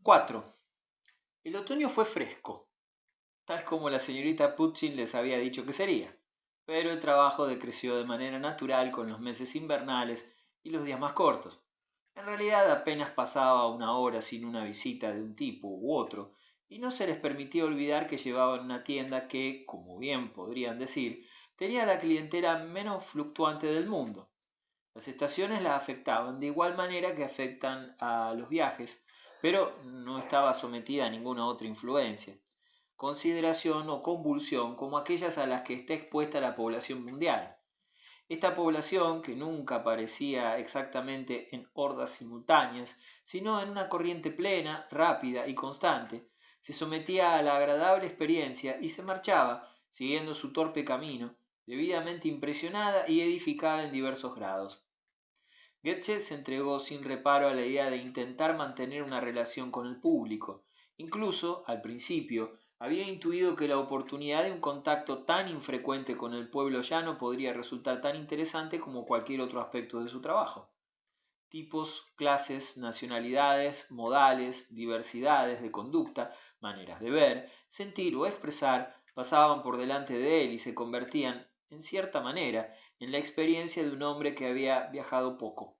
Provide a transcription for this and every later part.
4. El otoño fue fresco, tal como la señorita Putsin les había dicho que sería, pero el trabajo decreció de manera natural con los meses invernales y los días más cortos. En realidad apenas pasaba una hora sin una visita de un tipo u otro, y no se les permitía olvidar que llevaban una tienda que, como bien podrían decir, tenía la clientela menos fluctuante del mundo. Las estaciones la afectaban de igual manera que afectan a los viajes, pero no estaba sometida a ninguna otra influencia, consideración o convulsión como aquellas a las que está expuesta la población mundial. Esta población, que nunca aparecía exactamente en hordas simultáneas, sino en una corriente plena, rápida y constante, se sometía a la agradable experiencia y se marchaba, siguiendo su torpe camino, debidamente impresionada y edificada en diversos grados. Goethe se entregó sin reparo a la idea de intentar mantener una relación con el público. Incluso, al principio, había intuido que la oportunidad de un contacto tan infrecuente con el pueblo llano podría resultar tan interesante como cualquier otro aspecto de su trabajo. Tipos, clases, nacionalidades, modales, diversidades de conducta, maneras de ver, sentir o expresar pasaban por delante de él y se convertían, en cierta manera, en la experiencia de un hombre que había viajado poco.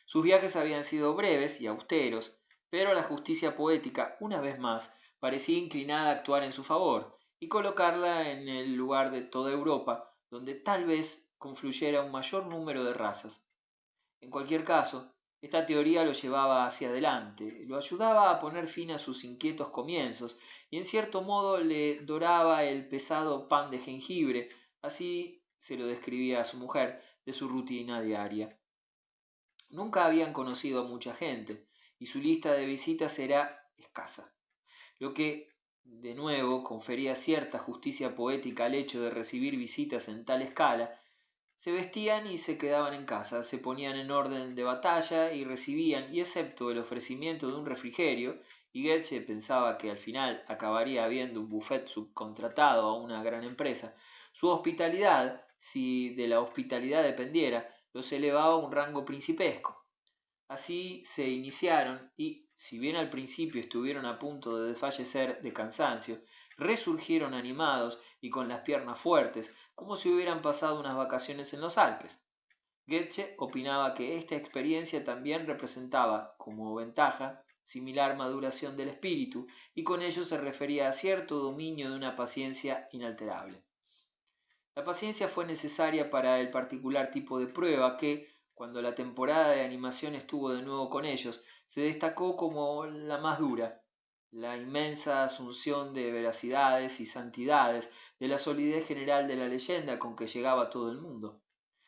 Sus viajes habían sido breves y austeros, pero la justicia poética, una vez más, parecía inclinada a actuar en su favor y colocarla en el lugar de toda Europa, donde tal vez confluyera un mayor número de razas. En cualquier caso, esta teoría lo llevaba hacia adelante, lo ayudaba a poner fin a sus inquietos comienzos y en cierto modo le doraba el pesado pan de jengibre, así se lo describía a su mujer, de su rutina diaria. Nunca habían conocido a mucha gente y su lista de visitas era escasa, lo que, de nuevo, confería cierta justicia poética al hecho de recibir visitas en tal escala. Se vestían y se quedaban en casa, se ponían en orden de batalla y recibían, y excepto el ofrecimiento de un refrigerio, y Goethe pensaba que al final acabaría habiendo un buffet subcontratado a una gran empresa, su hospitalidad, si de la hospitalidad dependiera, los elevaba a un rango principesco. Así se iniciaron y, si bien al principio estuvieron a punto de desfallecer de cansancio, resurgieron animados y con las piernas fuertes, como si hubieran pasado unas vacaciones en los Alpes. Goethe opinaba que esta experiencia también representaba, como ventaja, similar maduración del espíritu, y con ello se refería a cierto dominio de una paciencia inalterable. La paciencia fue necesaria para el particular tipo de prueba que, cuando la temporada de animación estuvo de nuevo con ellos, se destacó como la más dura, la inmensa asunción de veracidades y santidades, de la solidez general de la leyenda con que llegaba todo el mundo.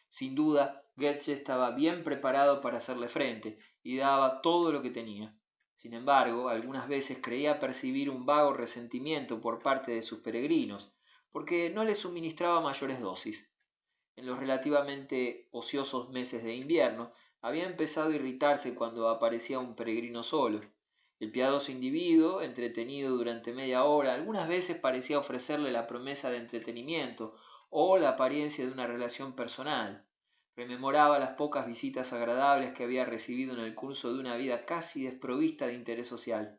Sin duda, Goethe estaba bien preparado para hacerle frente y daba todo lo que tenía. Sin embargo, algunas veces creía percibir un vago resentimiento por parte de sus peregrinos, porque no les suministraba mayores dosis. En los relativamente ociosos meses de invierno, había empezado a irritarse cuando aparecía un peregrino solo. El piadoso individuo, entretenido durante media hora, algunas veces parecía ofrecerle la promesa de entretenimiento o la apariencia de una relación personal. Rememoraba las pocas visitas agradables que había recibido en el curso de una vida casi desprovista de interés social.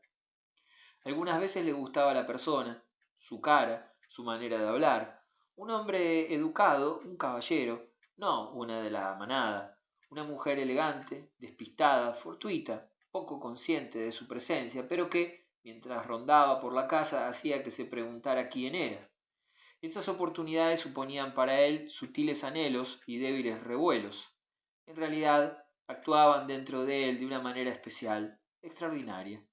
Algunas veces le gustaba la persona, su cara, su manera de hablar. Un hombre educado, un caballero, no una de la manada. Una mujer elegante, despistada, fortuita, poco consciente de su presencia, pero que, mientras rondaba por la casa, hacía que se preguntara quién era. Estas oportunidades suponían para él sutiles anhelos y débiles revuelos. En realidad, actuaban dentro de él de una manera especial, extraordinaria.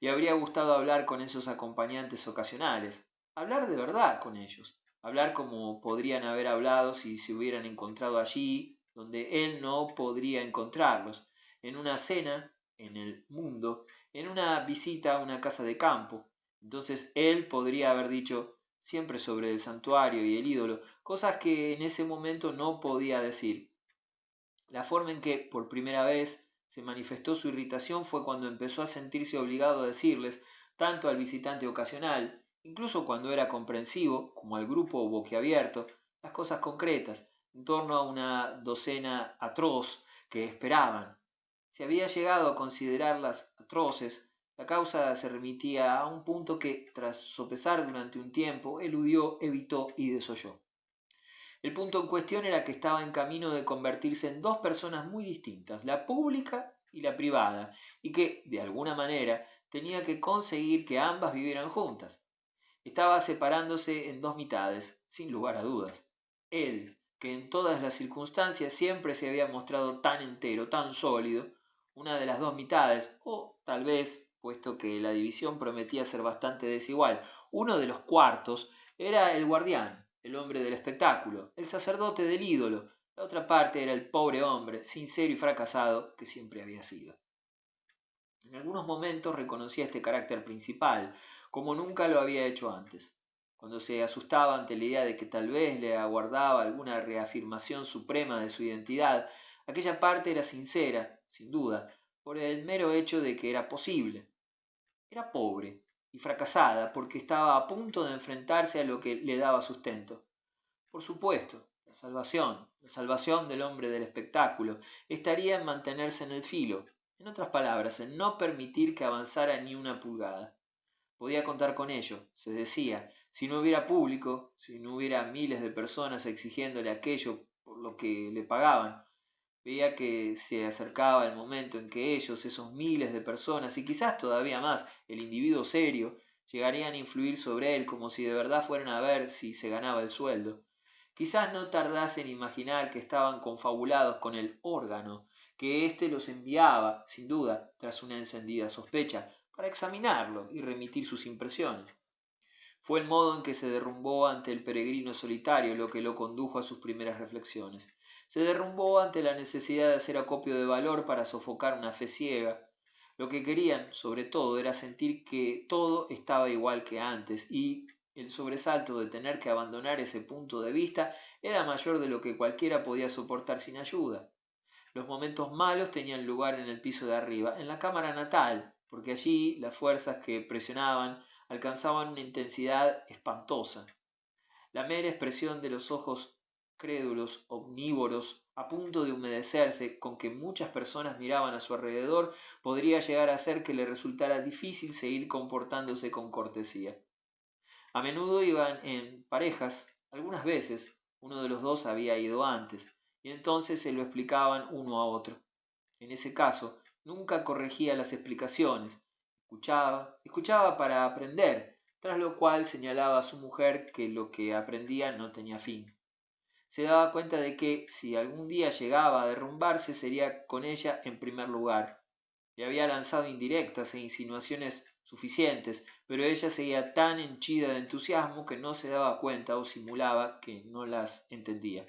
Le habría gustado hablar con esos acompañantes ocasionales, hablar de verdad con ellos, hablar como podrían haber hablado si se hubieran encontrado allí donde él no podría encontrarlos, en una cena, en el mundo, en una visita a una casa de campo. Entonces él podría haber dicho siempre sobre el santuario y el ídolo, cosas que en ese momento no podía decir. La forma en que, por primera vez, se manifestó su irritación fue cuando empezó a sentirse obligado a decirles, tanto al visitante ocasional, incluso cuando era comprensivo, como al grupo boquiabierto, las cosas concretas, en torno a una docena atroz que esperaban. Se había llegado a considerarlas atroces, La causa se remitía a un punto que, tras sopesar durante un tiempo, eludió, evitó y desoyó. El punto en cuestión era que estaba en camino de convertirse en dos personas muy distintas, la pública y la privada, y que, de alguna manera, tenía que conseguir que ambas vivieran juntas. Estaba separándose en dos mitades, sin lugar a dudas. Él, que en todas las circunstancias siempre se había mostrado tan entero, tan sólido, una de las dos mitades, o tal vez, puesto que la división prometía ser bastante desigual, uno de los cuartos, era el guardián, el hombre del espectáculo, el sacerdote del ídolo. La otra parte era el pobre hombre, sincero y fracasado, que siempre había sido. En algunos momentos reconocía este carácter principal, como nunca lo había hecho antes. Cuando se asustaba ante la idea de que tal vez le aguardaba alguna reafirmación suprema de su identidad, aquella parte era sincera, sin duda, por el mero hecho de que era posible. Era pobre y fracasada porque estaba a punto de enfrentarse a lo que le daba sustento. Por supuesto, la salvación del hombre del espectáculo, estaría en mantenerse en el filo, en otras palabras, en no permitir que avanzara ni una pulgada. Podía contar con ello, se decía, si no hubiera público, si no hubiera miles de personas exigiéndole aquello por lo que le pagaban. Veía que se acercaba el momento en que ellos, esos miles de personas, y quizás todavía más, el individuo serio, llegarían a influir sobre él como si de verdad fueran a ver si se ganaba el sueldo. Quizás no tardase en imaginar que estaban confabulados con el órgano, que éste los enviaba, sin duda, tras una encendida sospecha, para examinarlo y remitir sus impresiones. Fue el modo en que se derrumbó ante el peregrino solitario lo que lo condujo a sus primeras reflexiones. Se derrumbó ante la necesidad de hacer acopio de valor para sofocar una fe ciega. Lo que querían, sobre todo, era sentir que todo estaba igual que antes, y el sobresalto de tener que abandonar ese punto de vista era mayor de lo que cualquiera podía soportar sin ayuda. Los momentos malos tenían lugar en el piso de arriba, en la cámara natal, porque allí las fuerzas que presionaban alcanzaban una intensidad espantosa. La mera expresión de los ojos crédulos, omnívoros, a punto de humedecerse, con que muchas personas miraban a su alrededor, podría llegar a hacer que le resultara difícil seguir comportándose con cortesía. A menudo iban en parejas, algunas veces uno de los dos había ido antes, y entonces se lo explicaban uno a otro. En ese caso, nunca corregía las explicaciones, escuchaba para aprender, tras lo cual señalaba a su mujer que lo que aprendía no tenía fin. Se daba cuenta de que, si algún día llegaba a derrumbarse, sería con ella en primer lugar. Le había lanzado indirectas e insinuaciones suficientes, pero ella seguía tan henchida de entusiasmo que no se daba cuenta o simulaba que no las entendía.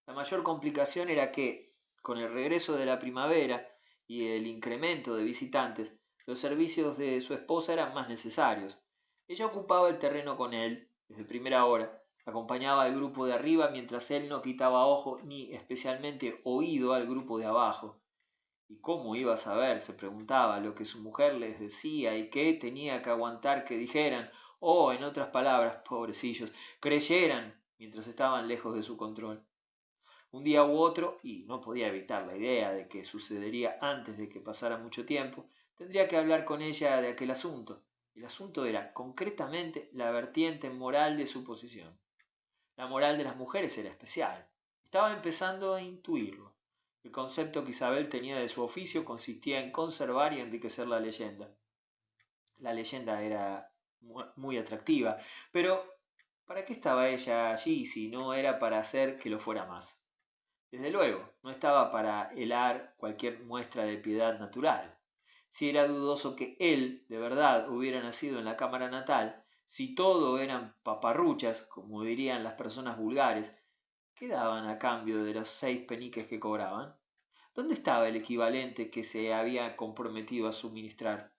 La mayor complicación era que, con el regreso de la primavera y el incremento de visitantes, los servicios de su esposa eran más necesarios. Ella ocupaba el terreno con él, desde primera hora, acompañaba al grupo de arriba mientras él no quitaba ojo ni especialmente oído al grupo de abajo. ¿Y cómo iba a saber, se preguntaba, lo que su mujer les decía y qué tenía que aguantar que dijeran, o, en otras palabras, pobrecillos, creyeran mientras estaban lejos de su control? Un día u otro, y no podía evitar la idea de que sucedería antes de que pasara mucho tiempo, tendría que hablar con ella de aquel asunto. El asunto era, concretamente, la vertiente moral de su posición. La moral de las mujeres era especial. Estaba empezando a intuirlo. El concepto que Isabel tenía de su oficio consistía en conservar y enriquecer la leyenda. La leyenda era muy atractiva, pero ¿para qué estaba ella allí si no era para hacer que lo fuera más? Desde luego, no estaba para helar cualquier muestra de piedad natural. Si era dudoso que él, de verdad, hubiera nacido en la cámara natal, si todo eran paparruchas, como dirían las personas vulgares, ¿qué daban a cambio de los 6 peniques que cobraban? ¿Dónde estaba el equivalente que se había comprometido a suministrar?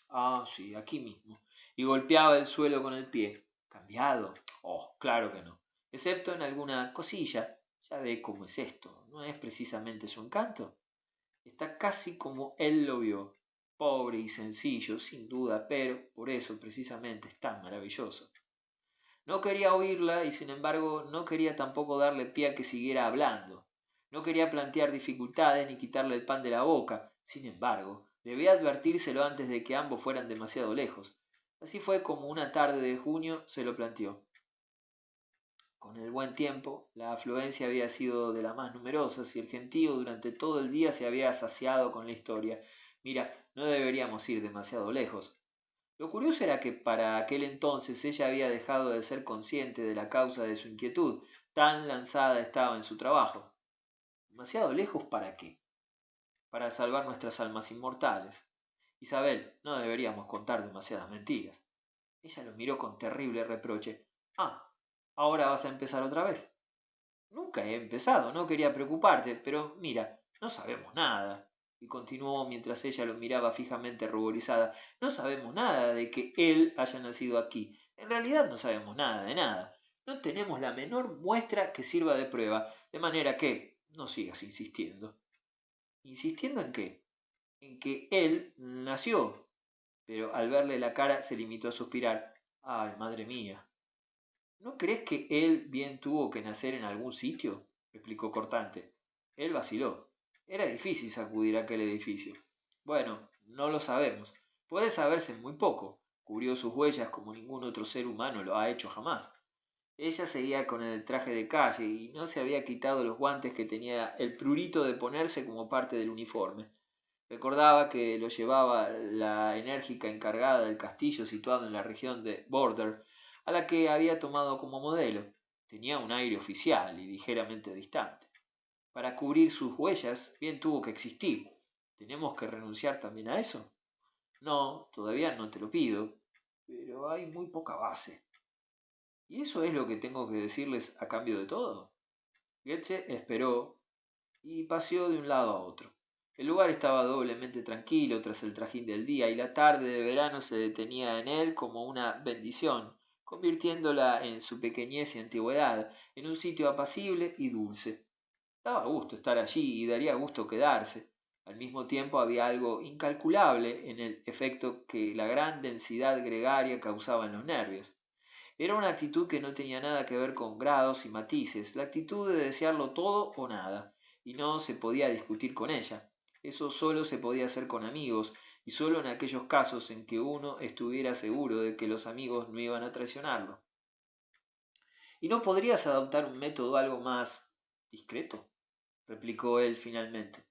Ah, sí, aquí mismo. Y golpeaba el suelo con el pie. ¿Cambiado? Oh, claro que no. Excepto en alguna cosilla. Ya ve cómo es esto. ¿No es precisamente su encanto? Está casi como él lo vio. Pobre y sencillo, sin duda, pero por eso precisamente es tan maravilloso. No quería oírla y sin embargo no quería tampoco darle pie a que siguiera hablando. No quería plantear dificultades ni quitarle el pan de la boca. Sin embargo, Debía advertírselo antes de que ambos fueran demasiado lejos. Así fue como una tarde de junio se lo planteó. Con el buen tiempo, la afluencia había sido de las más numerosas y el gentío durante todo el día se había saciado con la historia. Mira, no deberíamos ir demasiado lejos. Lo curioso era que para aquel entonces ella había dejado de ser consciente de la causa de su inquietud, tan lanzada estaba en su trabajo. ¿Demasiado lejos para qué? Para salvar nuestras almas inmortales. Isabel, no deberíamos contar demasiadas mentiras. Ella lo miró con terrible reproche. Ah, ¿ahora vas a empezar otra vez? Nunca he empezado, no quería preocuparte, pero mira, no sabemos nada. Y continuó mientras ella lo miraba fijamente ruborizada. No sabemos nada de que él haya nacido aquí. En realidad no sabemos nada de nada. No tenemos la menor muestra que sirva de prueba, de manera que no sigas insistiendo. ¿Insistiendo en qué? En que él nació. Pero al verle la cara se limitó a suspirar. Ay, madre mía. ¿No crees que él bien tuvo que nacer en algún sitio? Replicó cortante. Él vaciló. Era difícil sacudir aquel edificio. Bueno, no lo sabemos. Puede saberse muy poco. Cubrió sus huellas como ningún otro ser humano lo ha hecho jamás. Ella seguía con el traje de calle y no se había quitado los guantes que tenía el prurito de ponerse como parte del uniforme. Recordaba que lo llevaba la enérgica encargada del castillo situado en la región de Border, a la que había tomado como modelo. Tenía un aire oficial y ligeramente distante. Para cubrir sus huellas, bien tuvo que existir. ¿Tenemos que renunciar también a eso? No, todavía no te lo pido, pero hay muy poca base. ¿Y eso es lo que tengo que decirles a cambio de todo? Goethe esperó y paseó de un lado a otro. El lugar estaba doblemente tranquilo tras el trajín del día y la tarde de verano se detenía en él como una bendición, convirtiéndola en su pequeñez y antigüedad en un sitio apacible y dulce. Daba gusto estar allí y daría gusto quedarse. Al mismo tiempo había algo incalculable en el efecto que la gran densidad gregaria causaba en los nervios. Era una actitud que no tenía nada que ver con grados y matices, la actitud de desearlo todo o nada, y no se podía discutir con ella. Eso solo se podía hacer con amigos, y solo en aquellos casos en que uno estuviera seguro de que los amigos no iban a traicionarlo. ¿Y no podrías adoptar un método algo más discreto? Replicó él finalmente.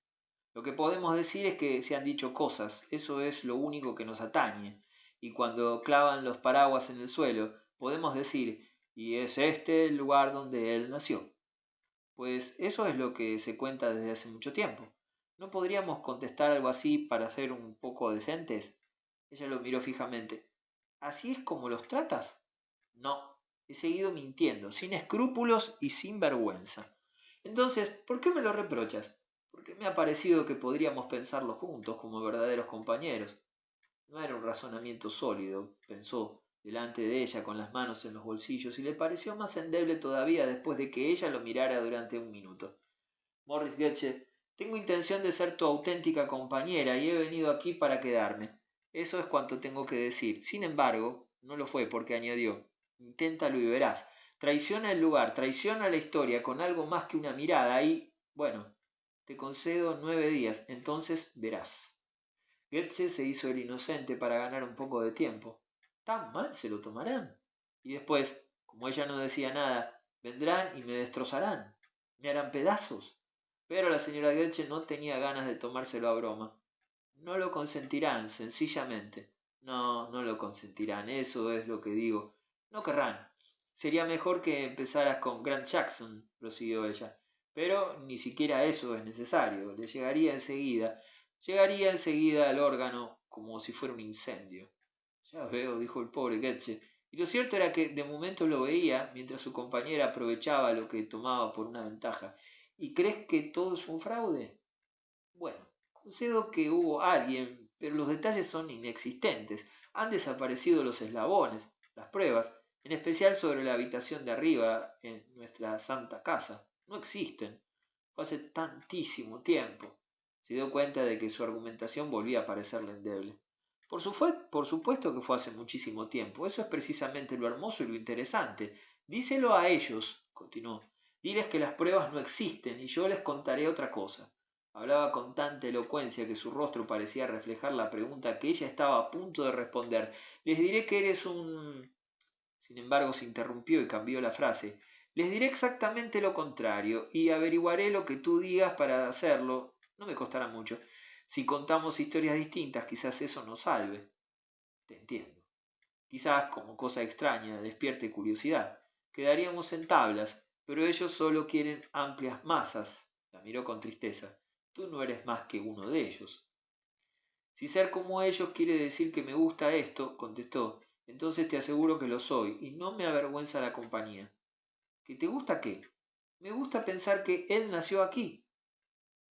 Lo que podemos decir es que se han dicho cosas, eso es lo único que nos atañe, y cuando clavan los paraguas en el suelo, podemos decir, y es este el lugar donde él nació. Pues eso es lo que se cuenta desde hace mucho tiempo. ¿No podríamos contestar algo así para ser un poco decentes? Ella lo miró fijamente. ¿Así es como los tratas? No, he seguido mintiendo, sin escrúpulos y sin vergüenza. Entonces, ¿por qué me lo reprochas? Porque me ha parecido que podríamos pensarlo juntos como verdaderos compañeros. No era un razonamiento sólido, pensó, delante de ella con las manos en los bolsillos, y le pareció más endeble todavía después de que ella lo mirara durante un minuto. Morris Goethe, tengo intención de ser tu auténtica compañera y he venido aquí para quedarme. Eso es cuanto tengo que decir. Sin embargo, no lo fue porque añadió, inténtalo y verás. Traiciona el lugar, traiciona la historia con algo más que una mirada y, bueno, te concedo 9 días, entonces verás. Goethe se hizo el inocente para ganar un poco de tiempo. ¿Tan mal se lo tomarán? Y después, como ella no decía nada, vendrán y me destrozarán. Me harán pedazos. Pero la señora Goethe no tenía ganas de tomárselo a broma. No lo consentirán, sencillamente. No, no lo consentirán, eso es lo que digo. No querrán. Sería mejor que empezaras con Grant Jackson, prosiguió ella. Pero ni siquiera eso es necesario. Le llegaría enseguida al órgano como si fuera un incendio. Ya veo, dijo el pobre Goethe. Y lo cierto era que de momento lo veía mientras su compañera aprovechaba lo que tomaba por una ventaja. ¿Y crees que todo es un fraude? Bueno, concedo que hubo alguien, pero los detalles son inexistentes. Han desaparecido los eslabones, las pruebas, en especial sobre la habitación de arriba en nuestra santa casa. No existen. Fue hace tantísimo tiempo. Se dio cuenta de que su argumentación volvía a parecerle endeble. Por supuesto que fue hace muchísimo tiempo. Eso es precisamente lo hermoso y lo interesante. Díselo a ellos, continuó. Diles que las pruebas no existen y yo les contaré otra cosa. Hablaba con tanta elocuencia que su rostro parecía reflejar la pregunta que ella estaba a punto de responder. Les diré que eres un... Sin embargo, se interrumpió y cambió la frase. Les diré exactamente lo contrario y averiguaré lo que tú digas para hacerlo. No me costará mucho. Si contamos historias distintas, quizás eso nos salve. Te entiendo. Quizás, como cosa extraña, despierte curiosidad. Quedaríamos en tablas, pero ellos solo quieren amplias masas. La miró con tristeza. Tú no eres más que uno de ellos. Si ser como ellos quiere decir que me gusta esto, contestó, entonces te aseguro que lo soy, y no me avergüenza la compañía. ¿Que te gusta qué? Me gusta pensar que él nació aquí.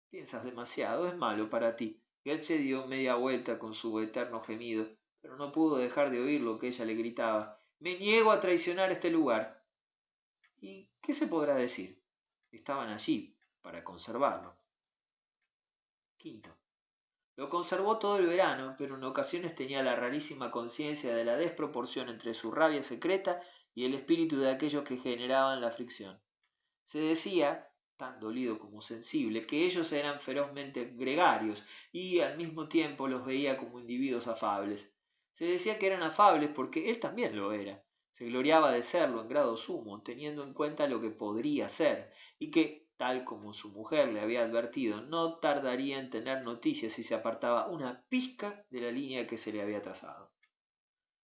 Piensas demasiado, es malo para ti. Goethe dio media vuelta con su eterno gemido, pero no pudo dejar de oír lo que ella le gritaba. Me niego a traicionar este lugar. ¿Y qué se podrá decir? Estaban allí para conservarlo. Quinto. Lo conservó todo el verano, pero en ocasiones tenía la rarísima conciencia de la desproporción entre su rabia secreta y el espíritu de aquellos que generaban la fricción. Se decía, tan dolido como sensible, que ellos eran ferozmente gregarios y al mismo tiempo los veía como individuos afables. Se decía que eran afables porque él también lo era. Se gloriaba de serlo en grado sumo, teniendo en cuenta lo que podría ser, y que, tal como su mujer le había advertido, no tardaría en tener noticias si se apartaba una pizca de la línea que se le había trazado.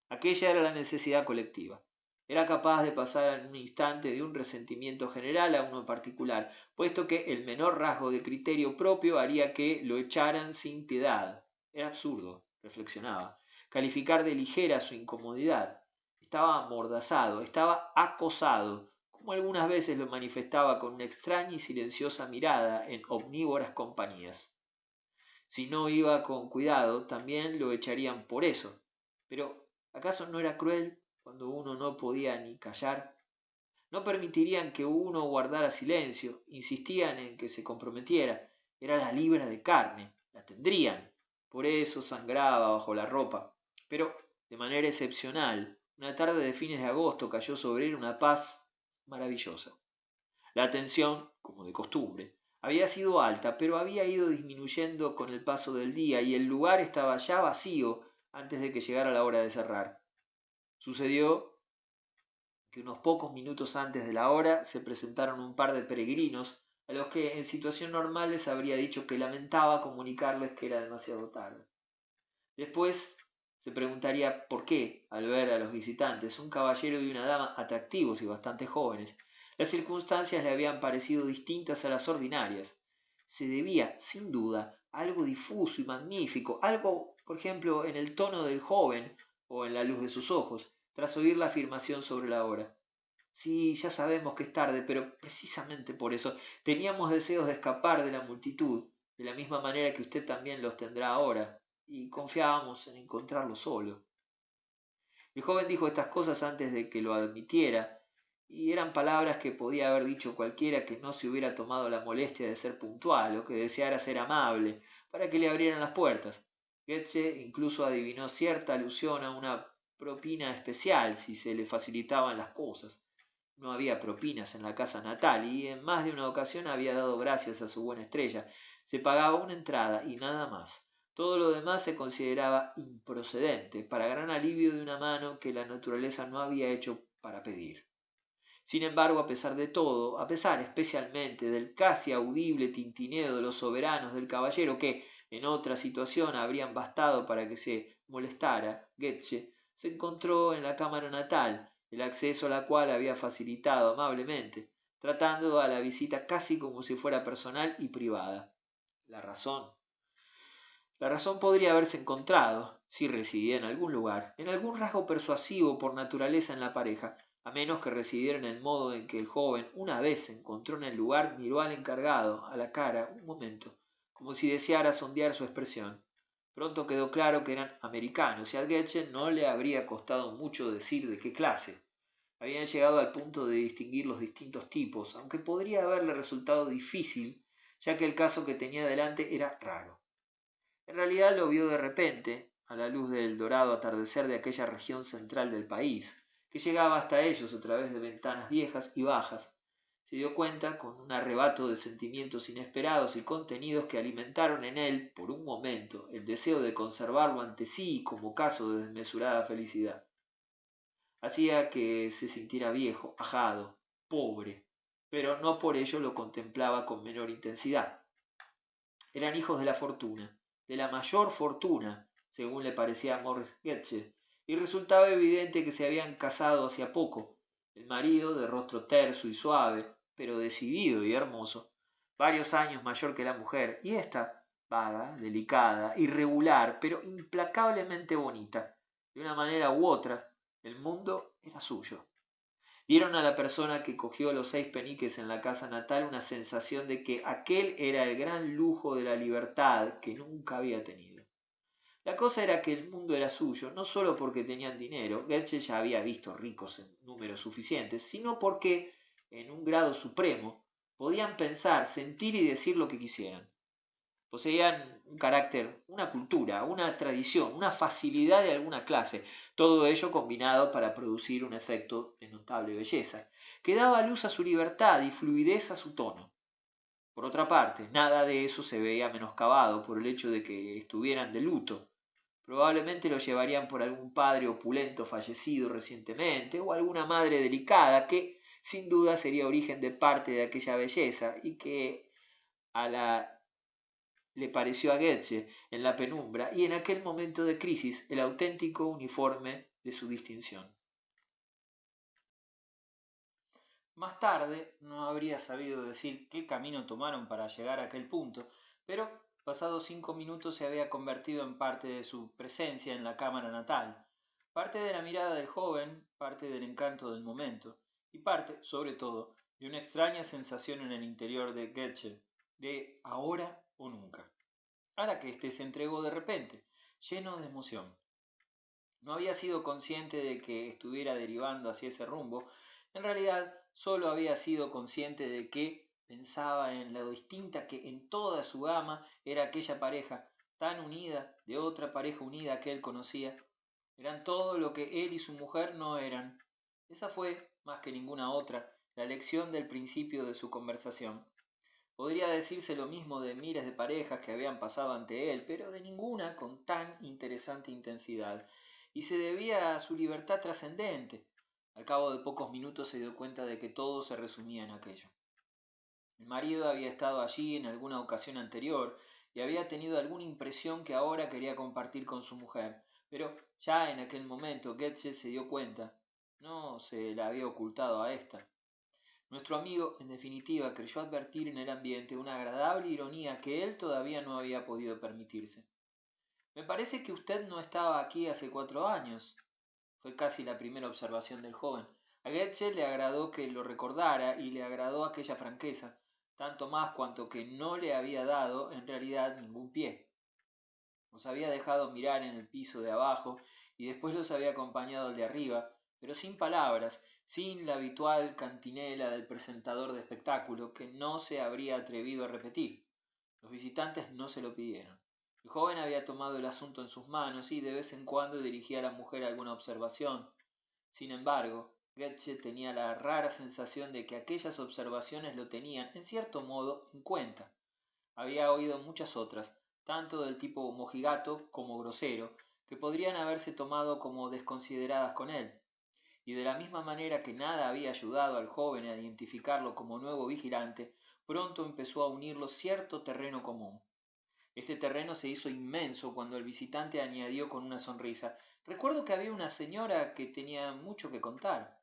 Aquella era la necesidad colectiva. Era capaz de pasar en un instante de un resentimiento general a uno particular, puesto que el menor rasgo de criterio propio haría que lo echaran sin piedad. Era absurdo, reflexionaba, calificar de ligera su incomodidad. Estaba amordazado, estaba acosado, como algunas veces lo manifestaba con una extraña y silenciosa mirada en omnívoras compañías. Si no iba con cuidado, también lo echarían por eso. Pero, ¿acaso no era cruel cuando uno no podía ni callar? No permitirían que uno guardara silencio, insistían en que se comprometiera. Era la libra de carne, la tendrían. Por eso sangraba bajo la ropa. Pero, de manera excepcional, una tarde de fines de agosto cayó sobre él una paz maravillosa. La tensión, como de costumbre, había sido alta, pero había ido disminuyendo con el paso del día y el lugar estaba ya vacío antes de que llegara la hora de cerrar. Sucedió que unos pocos minutos antes de la hora se presentaron un par de peregrinos a los que en situación normal les habría dicho que lamentaba comunicarles que era demasiado tarde. Después se preguntaría por qué, al ver a los visitantes, un caballero y una dama atractivos y bastante jóvenes, las circunstancias le habían parecido distintas a las ordinarias. Se debía, sin duda, a algo difuso y magnífico, algo, por ejemplo, en el tono del joven o en la luz de sus ojos, tras oír la afirmación sobre la hora. Sí, ya sabemos que es tarde, pero precisamente por eso teníamos deseos de escapar de la multitud, de la misma manera que usted también los tendrá ahora, y confiábamos en encontrarlo solo. El joven dijo estas cosas antes de que lo admitiera, y eran palabras que podía haber dicho cualquiera que no se hubiera tomado la molestia de ser puntual o que deseara ser amable, para que le abrieran las puertas. Goethe incluso adivinó cierta alusión a una propina especial si se le facilitaban las cosas. No había propinas en la casa natal y en más de una ocasión había dado gracias a su buena estrella. Se pagaba una entrada y nada más. Todo lo demás se consideraba improcedente, para gran alivio de una mano que la naturaleza no había hecho para pedir. Sin embargo, a pesar de todo, a pesar especialmente del casi audible tintineo de los soberanos del caballero que, en otra situación, habrían bastado para que se molestara, Goethe se encontró en la cámara natal, el acceso a la cual había facilitado amablemente, tratando a la visita casi como si fuera personal y privada. La razón. La razón podría haberse encontrado, si residía en algún lugar, en algún rasgo persuasivo por naturaleza en la pareja, a menos que residiera en el modo en que el joven, una vez se encontró en el lugar, miró al encargado a la cara un momento, como si deseara sondear su expresión. Pronto quedó claro que eran americanos y a Goethe no le habría costado mucho decir de qué clase. Habían llegado al punto de distinguir los distintos tipos, aunque podría haberle resultado difícil, ya que el caso que tenía delante era raro. En realidad lo vio de repente, a la luz del dorado atardecer de aquella región central del país, que llegaba hasta ellos a través de ventanas viejas y bajas. Se dio cuenta con un arrebato de sentimientos inesperados y contenidos que alimentaron en él, por un momento, el deseo de conservarlo ante sí como caso de desmesurada felicidad. Hacía que se sintiera viejo, ajado, pobre, pero no por ello lo contemplaba con menor intensidad. Eran hijos de la fortuna, de la mayor fortuna, según le parecía a Morris Goethe, y resultaba evidente que se habían casado hacía poco. El marido, de rostro terso y suave, pero decidido y hermoso, varios años mayor que la mujer, y ésta, vaga, delicada, irregular, pero implacablemente bonita. De una manera u otra, el mundo era suyo. Dieron a la persona que cogió los 6 peniques en la casa natal una sensación de que aquel era el gran lujo de la libertad que nunca había tenido. La cosa era que el mundo era suyo, no solo porque tenían dinero, Goethe ya había visto ricos en números suficientes, sino porque, en un grado supremo, podían pensar, sentir y decir lo que quisieran. Poseían un carácter, una cultura, una tradición, una facilidad de alguna clase, todo ello combinado para producir un efecto de notable belleza, que daba luz a su libertad y fluidez a su tono. Por otra parte, nada de eso se veía menoscabado por el hecho de que estuvieran de luto. Probablemente lo llevarían por algún padre opulento fallecido recientemente o alguna madre delicada que, sin duda, sería origen de parte de aquella belleza y que a la le pareció a Goethe en la penumbra y en aquel momento de crisis el auténtico uniforme de su distinción. Más tarde no habría sabido decir qué camino tomaron para llegar a aquel punto, pero pasados 5 minutos se había convertido en parte de su presencia en la cámara natal, parte de la mirada del joven, parte del encanto del momento, y parte, sobre todo, de una extraña sensación en el interior de Goethe, de ahora o nunca. Ahora que éste se entregó de repente, lleno de emoción. No había sido consciente de que estuviera derivando hacia ese rumbo, en realidad solo había sido consciente de que pensaba en lo distinta que en toda su gama era aquella pareja, tan unida de otra pareja unida que él conocía. Eran todo lo que él y su mujer no eran. Esa fue, más que ninguna otra, la lección del principio de su conversación. Podría decirse lo mismo de miles de parejas que habían pasado ante él, pero de ninguna con tan interesante intensidad, y se debía a su libertad trascendente. Al cabo de pocos minutos se dio cuenta de que todo se resumía en aquello. El marido había estado allí en alguna ocasión anterior y había tenido alguna impresión que ahora quería compartir con su mujer, pero ya en aquel momento Goethe se dio cuenta, no se la había ocultado a ésta. Nuestro amigo, en definitiva, creyó advertir en el ambiente una agradable ironía que él todavía no había podido permitirse. Me parece que usted no estaba aquí hace 4 años. Fue casi la primera observación del joven. A Goethe le agradó que lo recordara y le agradó aquella franqueza, tanto más cuanto que no le había dado, en realidad, ningún pie. Los había dejado mirar en el piso de abajo y después los había acompañado al de arriba, pero sin palabras, sin la habitual cantinela del presentador de espectáculo que no se habría atrevido a repetir. Los visitantes no se lo pidieron. El joven había tomado el asunto en sus manos y de vez en cuando dirigía a la mujer alguna observación. Sin embargo, Goethe tenía la rara sensación de que aquellas observaciones lo tenían, en cierto modo, en cuenta. Había oído muchas otras, tanto del tipo mojigato como grosero, que podrían haberse tomado como desconsideradas con él, y de la misma manera que nada había ayudado al joven a identificarlo como nuevo vigilante, pronto empezó a unirlo cierto terreno común. Este terreno se hizo inmenso cuando el visitante añadió con una sonrisa: recuerdo que había una señora que tenía mucho que contar.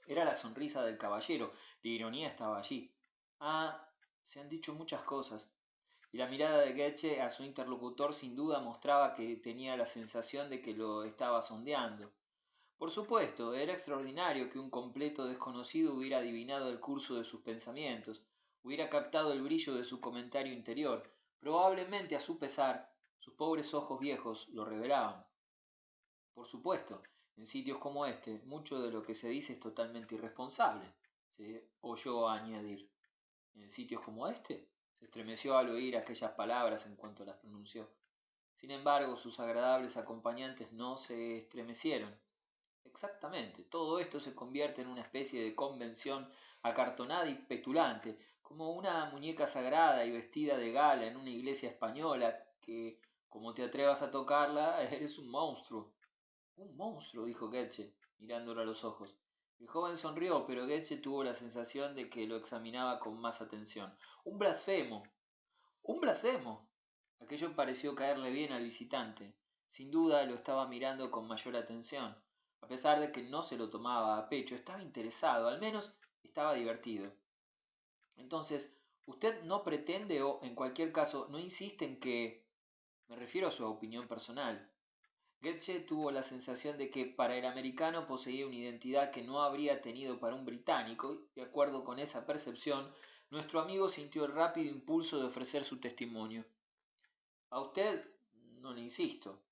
Era la sonrisa del caballero, la ironía estaba allí. Ah, se han dicho muchas cosas. Y la mirada de Goethe a su interlocutor sin duda mostraba que tenía la sensación de que lo estaba sondeando. Por supuesto, era extraordinario que un completo desconocido hubiera adivinado el curso de sus pensamientos, hubiera captado el brillo de su comentario interior. Probablemente a su pesar, sus pobres ojos viejos lo revelaban. Por supuesto, en sitios como este, mucho de lo que se dice es totalmente irresponsable, se oyó añadir. ¿En sitios como este? Se estremeció al oír aquellas palabras en cuanto las pronunció. Sin embargo, sus agradables acompañantes no se estremecieron. Exactamente, todo esto se convierte en una especie de convención acartonada y petulante, como una muñeca sagrada y vestida de gala en una iglesia española que, como te atrevas a tocarla, eres un monstruo. Un monstruo, dijo Goethe, mirándolo a los ojos. El joven sonrió, pero Goethe tuvo la sensación de que lo examinaba con más atención. Un blasfemo. Un blasfemo. Aquello pareció caerle bien al visitante. Sin duda lo estaba mirando con mayor atención. A pesar de que no se lo tomaba a pecho, estaba interesado, al menos estaba divertido. Entonces, usted no pretende o, en cualquier caso, no insiste en que... Me refiero a su opinión personal. Goethe tuvo la sensación de que para el americano poseía una identidad que no habría tenido para un británico, y de acuerdo con esa percepción, nuestro amigo sintió el rápido impulso de ofrecer su testimonio. A usted no le insisto.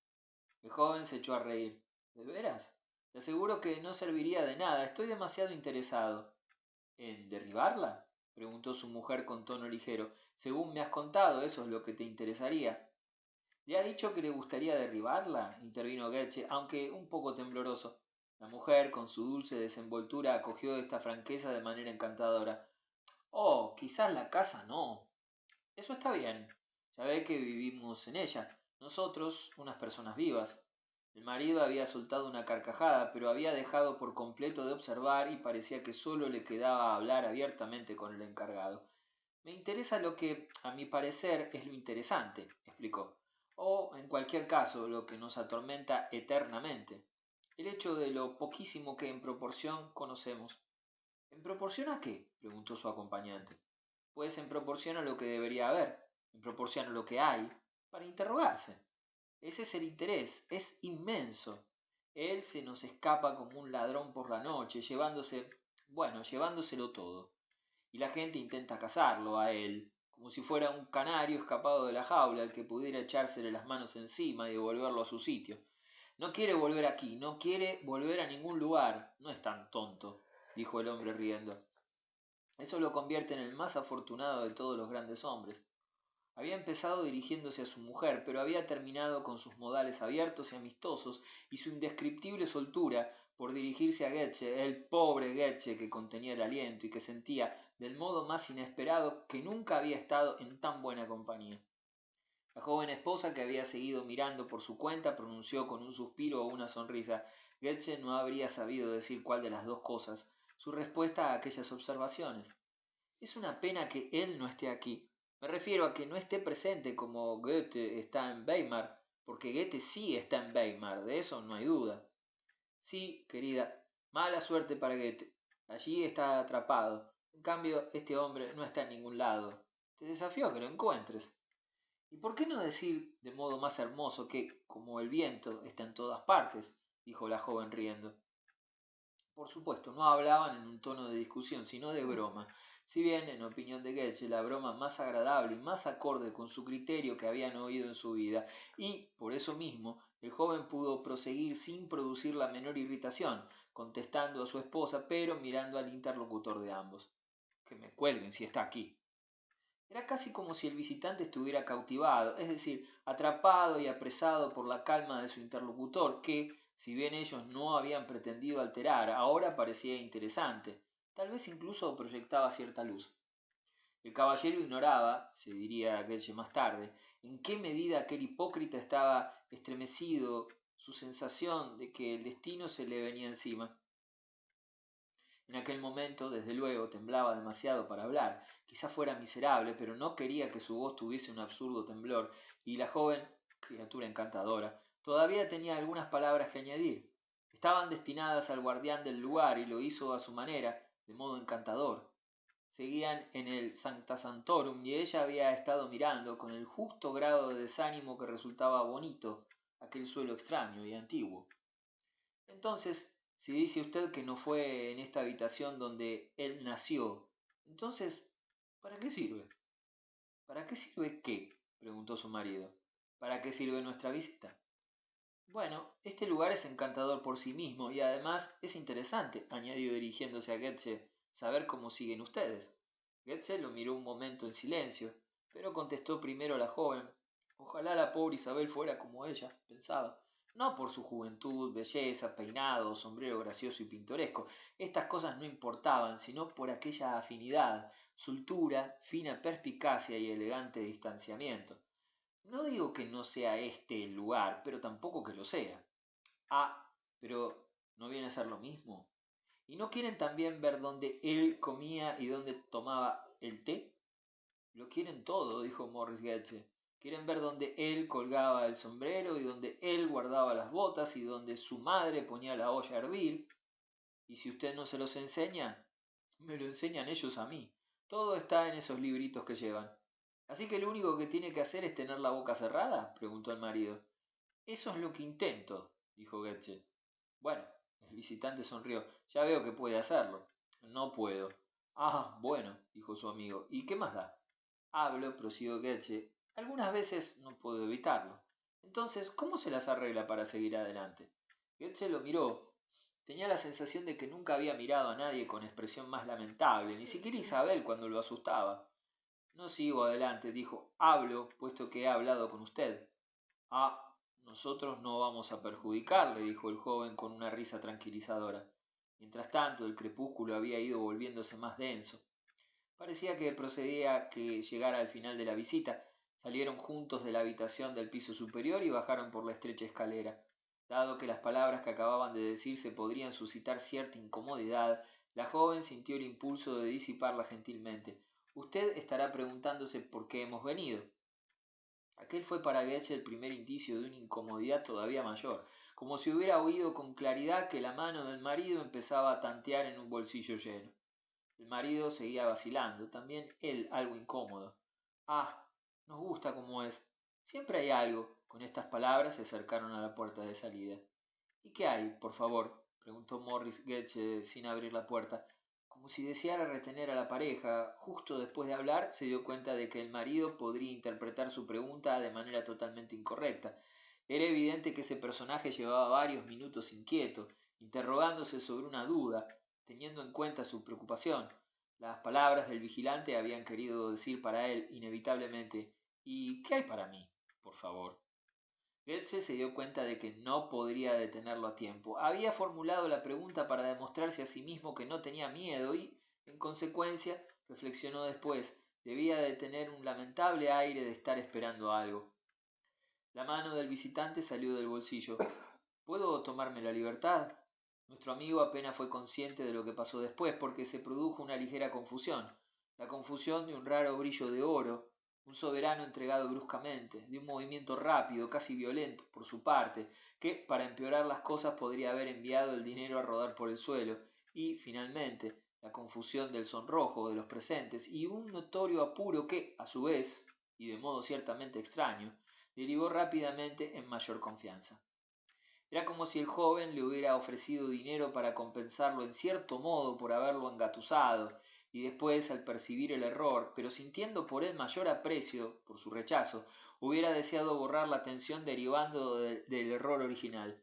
El joven se echó a reír. ¿De veras? Le aseguro que no serviría de nada. Estoy demasiado interesado. ¿En derribarla? Preguntó su mujer con tono ligero. Según me has contado, eso es lo que te interesaría. ¿Le ha dicho que le gustaría derribarla? Intervino Goethe, aunque un poco tembloroso. La mujer, con su dulce desenvoltura, acogió esta franqueza de manera encantadora. Oh, quizás la casa no. Eso está bien. Ya ve que vivimos en ella. Nosotros, unas personas vivas. El marido había soltado una carcajada, pero había dejado por completo de observar y parecía que solo le quedaba hablar abiertamente con el encargado. Me interesa lo que, a mi parecer, es lo interesante, explicó. O, en cualquier caso, lo que nos atormenta eternamente. El hecho de lo poquísimo que en proporción conocemos. ¿En proporción a qué? Preguntó su acompañante. Pues en proporción a lo que debería haber, en proporción a lo que hay, para interrogarse. Ese es el interés, es inmenso. Él se nos escapa como un ladrón por la noche, llevándoselo todo. Y la gente intenta cazarlo a él, como si fuera un canario escapado de la jaula al que pudiera echársele las manos encima y devolverlo a su sitio. No quiere volver aquí, no quiere volver a ningún lugar. No es tan tonto, dijo el hombre riendo. Eso lo convierte en el más afortunado de todos los grandes hombres. Había empezado dirigiéndose a su mujer, pero había terminado con sus modales abiertos y amistosos y su indescriptible soltura por dirigirse a Goethe, el pobre Goethe que contenía el aliento y que sentía del modo más inesperado que nunca había estado en tan buena compañía. La joven esposa, que había seguido mirando por su cuenta, pronunció con un suspiro o una sonrisa. Goethe no habría sabido decir cuál de las dos cosas, su respuesta a aquellas observaciones. Es una pena que él no esté aquí. Me refiero a que no esté presente como Goethe está en Weimar, porque Goethe sí está en Weimar, de eso no hay duda. Sí, querida, mala suerte para Goethe. Allí está atrapado. En cambio, este hombre no está en ningún lado. Te desafío a que lo encuentres. ¿Y por qué no decir de modo más hermoso que, como el viento, está en todas partes? Dijo la joven riendo. Por supuesto, no hablaban en un tono de discusión, sino de broma, si bien, en opinión de Goethe, la broma más agradable y más acorde con su criterio que habían oído en su vida, y, por eso mismo, el joven pudo proseguir sin producir la menor irritación, contestando a su esposa, pero mirando al interlocutor de ambos. Que me cuelguen si está aquí. Era casi como si el visitante estuviera cautivado, es decir, atrapado y apresado por la calma de su interlocutor, que, si bien ellos no habían pretendido alterar, ahora parecía interesante, tal vez incluso proyectaba cierta luz. El caballero ignoraba, se diría aquel más tarde, en qué medida aquel hipócrita estaba estremecido, su sensación de que el destino se le venía encima. En aquel momento, desde luego, temblaba demasiado para hablar. Quizá fuera miserable, pero no quería que su voz tuviese un absurdo temblor, y la joven, criatura encantadora, todavía tenía algunas palabras que añadir. Estaban destinadas al guardián del lugar y lo hizo a su manera, de modo encantador. Seguían en el Sancta Sanctorum y ella había estado mirando con el justo grado de desánimo que resultaba bonito aquel suelo extraño y antiguo. Entonces, si dice usted que no fue en esta habitación donde él nació, entonces, ¿para qué sirve? ¿Para qué sirve qué? Preguntó su marido. ¿Para qué sirve nuestra visita? Bueno, este lugar es encantador por sí mismo y además es interesante, añadió dirigiéndose a Goethe, saber cómo siguen ustedes. Goethe lo miró un momento en silencio, pero contestó primero la joven. Ojalá la pobre Isabel fuera como ella, pensaba. No por su juventud, belleza, peinado, sombrero gracioso y pintoresco. Estas cosas no importaban, sino por aquella afinidad, soltura, fina perspicacia y elegante distanciamiento. No digo que no sea este el lugar, pero tampoco que lo sea. Ah, pero ¿no viene a ser lo mismo? ¿Y no quieren también ver dónde él comía y dónde tomaba el té? Lo quieren todo, dijo Morris Goethe. Quieren ver dónde él colgaba el sombrero y dónde él guardaba las botas y dónde su madre ponía la olla a hervir. Y si usted no se los enseña, me lo enseñan ellos a mí. Todo está en esos libritos que llevan. Así que lo único que tiene que hacer es tener la boca cerrada, preguntó el marido. Eso es lo que intento, dijo Goethe. Bueno, el visitante sonrió. Ya veo que puede hacerlo. No puedo. Ah, bueno, dijo su amigo. ¿Y qué más da? Hablo, prosiguió Goethe. Algunas veces no puedo evitarlo. Entonces, ¿cómo se las arregla para seguir adelante? Goethe lo miró. Tenía la sensación de que nunca había mirado a nadie con expresión más lamentable, ni siquiera Isabel cuando lo asustaba. No sigo adelante, dijo. Hablo, puesto que he hablado con usted. Ah, nosotros no vamos a perjudicarle, dijo el joven con una risa tranquilizadora. Mientras tanto, el crepúsculo había ido volviéndose más denso. Parecía que procedía que llegara al final de la visita. Salieron juntos de la habitación del piso superior y bajaron por la estrecha escalera. Dado que las palabras que acababan de decirse podrían suscitar cierta incomodidad, la joven sintió el impulso de disiparla gentilmente. Usted estará preguntándose por qué hemos venido. Aquel fue para Goethe el primer indicio de una incomodidad todavía mayor, como si hubiera oído con claridad que la mano del marido empezaba a tantear en un bolsillo lleno. El marido seguía vacilando, también él algo incómodo. Ah, nos gusta como es. Siempre hay algo. Con estas palabras se acercaron a la puerta de salida. ¿Y qué hay, por favor? Preguntó Morris Goethe sin abrir la puerta. Como si deseara retener a la pareja, justo después de hablar se dio cuenta de que el marido podría interpretar su pregunta de manera totalmente incorrecta. Era evidente que ese personaje llevaba varios minutos inquieto, interrogándose sobre una duda, teniendo en cuenta su preocupación. Las palabras del vigilante habían querido decir para él inevitablemente ¿y qué hay para mí? Por favor. Goethe se dio cuenta de que no podría detenerlo a tiempo. Había formulado la pregunta para demostrarse a sí mismo que no tenía miedo y, en consecuencia, reflexionó después, debía de tener un lamentable aire de estar esperando algo. La mano del visitante salió del bolsillo. ¿Puedo tomarme la libertad? Nuestro amigo apenas fue consciente de lo que pasó después, porque se produjo una ligera confusión, la confusión de un raro brillo de oro, un soberano entregado bruscamente, de un movimiento rápido, casi violento, por su parte, que, para empeorar las cosas, podría haber enviado el dinero a rodar por el suelo, y, finalmente, la confusión del sonrojo de los presentes, y un notorio apuro que, a su vez, y de modo ciertamente extraño, derivó rápidamente en mayor confianza. Era como si el joven le hubiera ofrecido dinero para compensarlo en cierto modo por haberlo engatusado, y después, al percibir el error, pero sintiendo por él mayor aprecio por su rechazo, hubiera deseado borrar la tensión derivando del error original.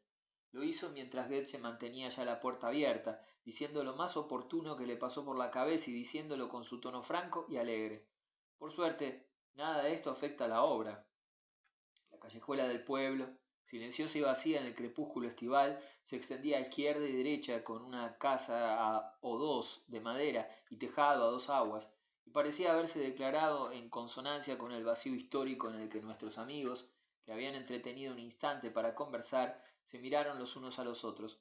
Lo hizo mientras Goethe mantenía ya la puerta abierta, diciendo lo más oportuno que le pasó por la cabeza y diciéndolo con su tono franco y alegre. Por suerte, nada de esto afecta a la obra. La callejuela del pueblo, silenciosa y vacía en el crepúsculo estival, se extendía a izquierda y derecha con una casa o dos de madera y tejado a dos aguas, y parecía haberse declarado en consonancia con el vacío histórico en el que nuestros amigos, que habían entretenido un instante para conversar, se miraron los unos a los otros.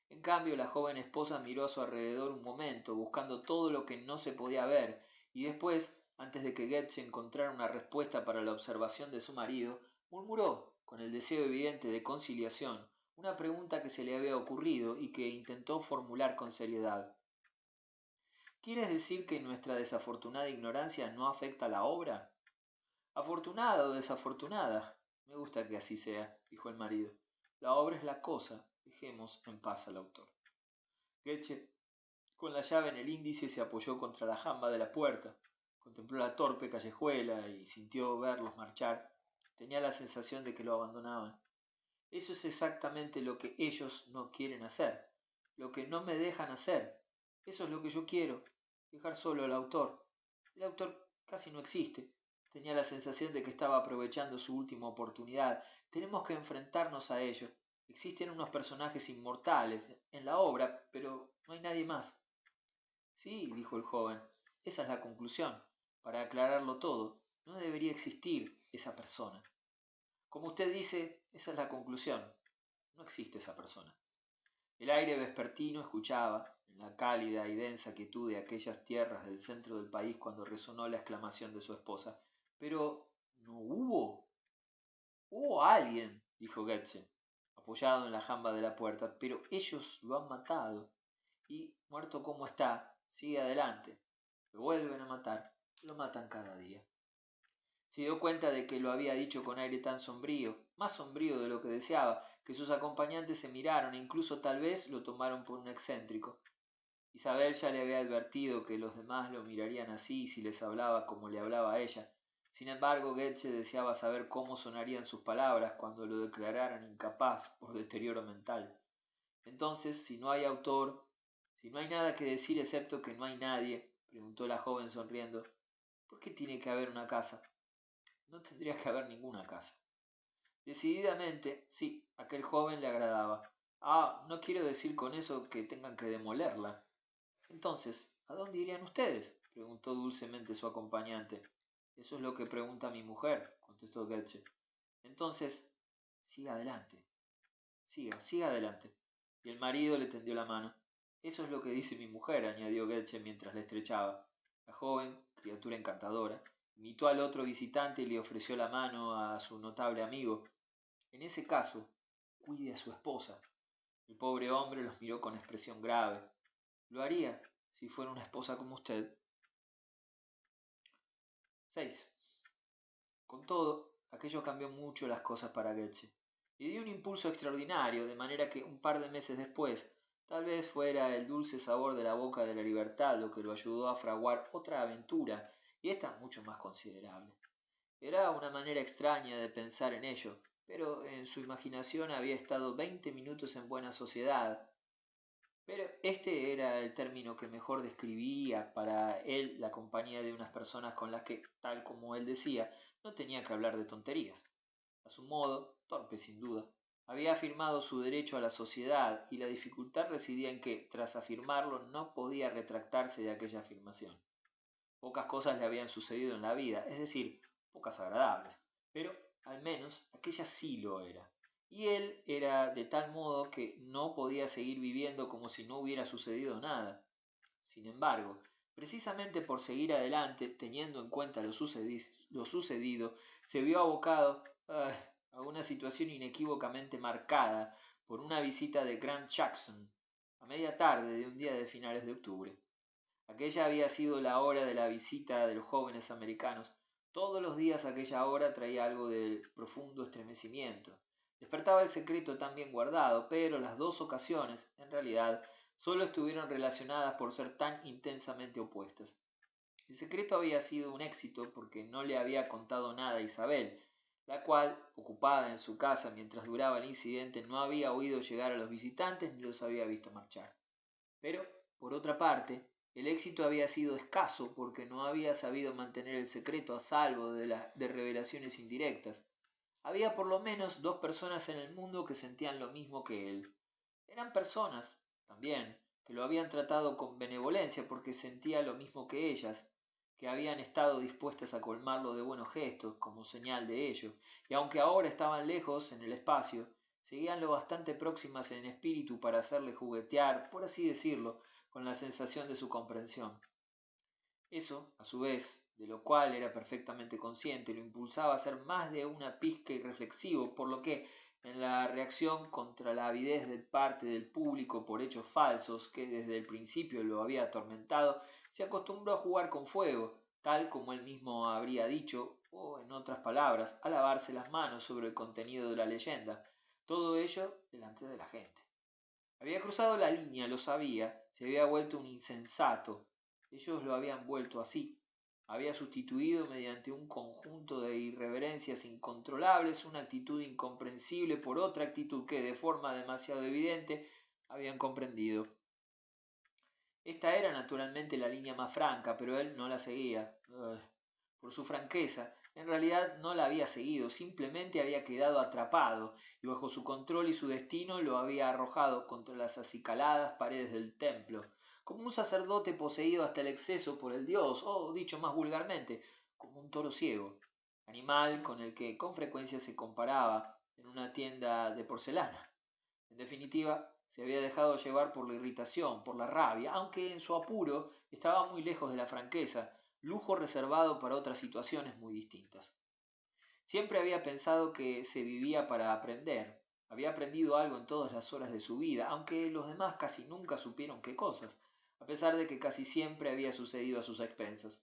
En cambio, la joven esposa miró a su alrededor un momento, buscando todo lo que no se podía ver, y después, antes de que Goethe encontrara una respuesta para la observación de su marido, murmuró, con el deseo evidente de conciliación, una pregunta que se le había ocurrido y que intentó formular con seriedad. ¿Quieres decir que nuestra desafortunada ignorancia no afecta a la obra? Afortunada o desafortunada. Me gusta que así sea, dijo el marido. La obra es la cosa. Dejemos en paz al autor. Goethe, con la llave en el índice, se apoyó contra la jamba de la puerta, contempló la torpe callejuela y sintió verlos marchar. Tenía la sensación de que lo abandonaban. Eso es exactamente lo que ellos no quieren hacer, lo que no me dejan hacer. Eso es lo que yo quiero, dejar solo al autor. El autor casi no existe. Tenía la sensación de que estaba aprovechando su última oportunidad. Tenemos que enfrentarnos a ello. Existen unos personajes inmortales en la obra, pero no hay nadie más. Sí, dijo el joven, esa es la conclusión. Para aclararlo todo, no debería existir esa persona. Como usted dice, esa es la conclusión. No existe esa persona. El aire vespertino escuchaba, en la cálida y densa quietud de aquellas tierras del centro del país cuando resonó la exclamación de su esposa. Pero, ¿no hubo? Hubo alguien, dijo Goethe, apoyado en la jamba de la puerta, pero ellos lo han matado. Y, muerto como está, sigue adelante. Lo vuelven a matar, lo matan cada día. Se dio cuenta de que lo había dicho con aire tan sombrío, más sombrío de lo que deseaba, que sus acompañantes se miraron e incluso tal vez lo tomaron por un excéntrico. Isabel ya le había advertido que los demás lo mirarían así si les hablaba como le hablaba a ella. Sin embargo, Goethe deseaba saber cómo sonarían sus palabras cuando lo declararan incapaz por deterioro mental. Entonces, si no hay autor, si no hay nada que decir excepto que no hay nadie, preguntó la joven sonriendo, ¿por qué tiene que haber una casa? No tendría que haber ninguna casa. Decididamente, sí, aquel joven le agradaba. Ah, no quiero decir con eso que tengan que demolerla. Entonces, ¿a dónde irían ustedes? Preguntó dulcemente su acompañante. Eso es lo que pregunta mi mujer, contestó Goethe. Entonces, siga adelante. Siga adelante. Y el marido le tendió la mano. Eso es lo que dice mi mujer, añadió Goethe mientras le estrechaba. La joven, criatura encantadora, imitó al otro visitante y le ofreció la mano a su notable amigo. En ese caso, cuide a su esposa. El pobre hombre los miró con expresión grave. Lo haría si fuera una esposa como usted. 6. Con todo, aquello cambió mucho las cosas para Goethe. Le dio un impulso extraordinario, de manera que un par de meses después, tal vez fuera el dulce sabor de la boca de la libertad lo que lo ayudó a fraguar otra aventura, y esta mucho más considerable. Era una manera extraña de pensar en ello, pero en su imaginación había estado 20 minutos en buena sociedad. Pero este era el término que mejor describía para él la compañía de unas personas con las que, tal como él decía, no tenía que hablar de tonterías. A su modo, torpe sin duda, había afirmado su derecho a la sociedad y la dificultad residía en que, tras afirmarlo, no podía retractarse de aquella afirmación. Pocas cosas le habían sucedido en la vida, es decir, pocas agradables, pero al menos aquella sí lo era. Y él era de tal modo que no podía seguir viviendo como si no hubiera sucedido nada. Sin embargo, precisamente por seguir adelante, teniendo en cuenta lo sucedido, se vio abocado a una situación inequívocamente marcada por una visita de Grant Jackson a media tarde de un día de finales de octubre. Aquella había sido la hora de la visita de los jóvenes americanos. Todos los días aquella hora traía algo de profundo estremecimiento. Despertaba el secreto tan bien guardado, pero las dos ocasiones, en realidad, solo estuvieron relacionadas por ser tan intensamente opuestas. El secreto había sido un éxito porque no le había contado nada a Isabel, la cual, ocupada en su casa mientras duraba el incidente, no había oído llegar a los visitantes ni los había visto marchar. Pero, por otra parte, el éxito había sido escaso porque no había sabido mantener el secreto a salvo de revelaciones indirectas. Había por lo menos dos personas en el mundo que sentían lo mismo que él. Eran personas, también, que lo habían tratado con benevolencia porque sentía lo mismo que ellas, que habían estado dispuestas a colmarlo de buenos gestos como señal de ello, y aunque ahora estaban lejos en el espacio, seguían lo bastante próximas en espíritu para hacerle juguetear, por así decirlo, con la sensación de su comprensión. Eso, a su vez, de lo cual era perfectamente consciente, lo impulsaba a ser más de una pizca irreflexivo, por lo que, en la reacción contra la avidez de parte del público por hechos falsos, que desde el principio lo había atormentado, se acostumbró a jugar con fuego, tal como él mismo habría dicho, o en otras palabras, a lavarse las manos sobre el contenido de la leyenda, todo ello delante de la gente. Había cruzado la línea, lo sabía, se había vuelto un insensato. Ellos lo habían vuelto así. Había sustituido mediante un conjunto de irreverencias incontrolables una actitud incomprensible por otra actitud que, de forma demasiado evidente, habían comprendido. Esta era naturalmente la línea más franca, pero él no la seguía. Por su franqueza, En realidad no la había seguido, simplemente había quedado atrapado y bajo su control y su destino lo había arrojado contra las acicaladas paredes del templo, como un sacerdote poseído hasta el exceso por el dios, o dicho más vulgarmente, como un toro ciego, animal con el que con frecuencia se comparaba en una tienda de porcelana. En definitiva, se había dejado llevar por la irritación, por la rabia, aunque en su apuro estaba muy lejos de la franqueza, lujo reservado para otras situaciones muy distintas. Siempre había pensado que se vivía para aprender. Había aprendido algo en todas las horas de su vida, aunque los demás casi nunca supieron qué cosas, a pesar de que casi siempre había sucedido a sus expensas.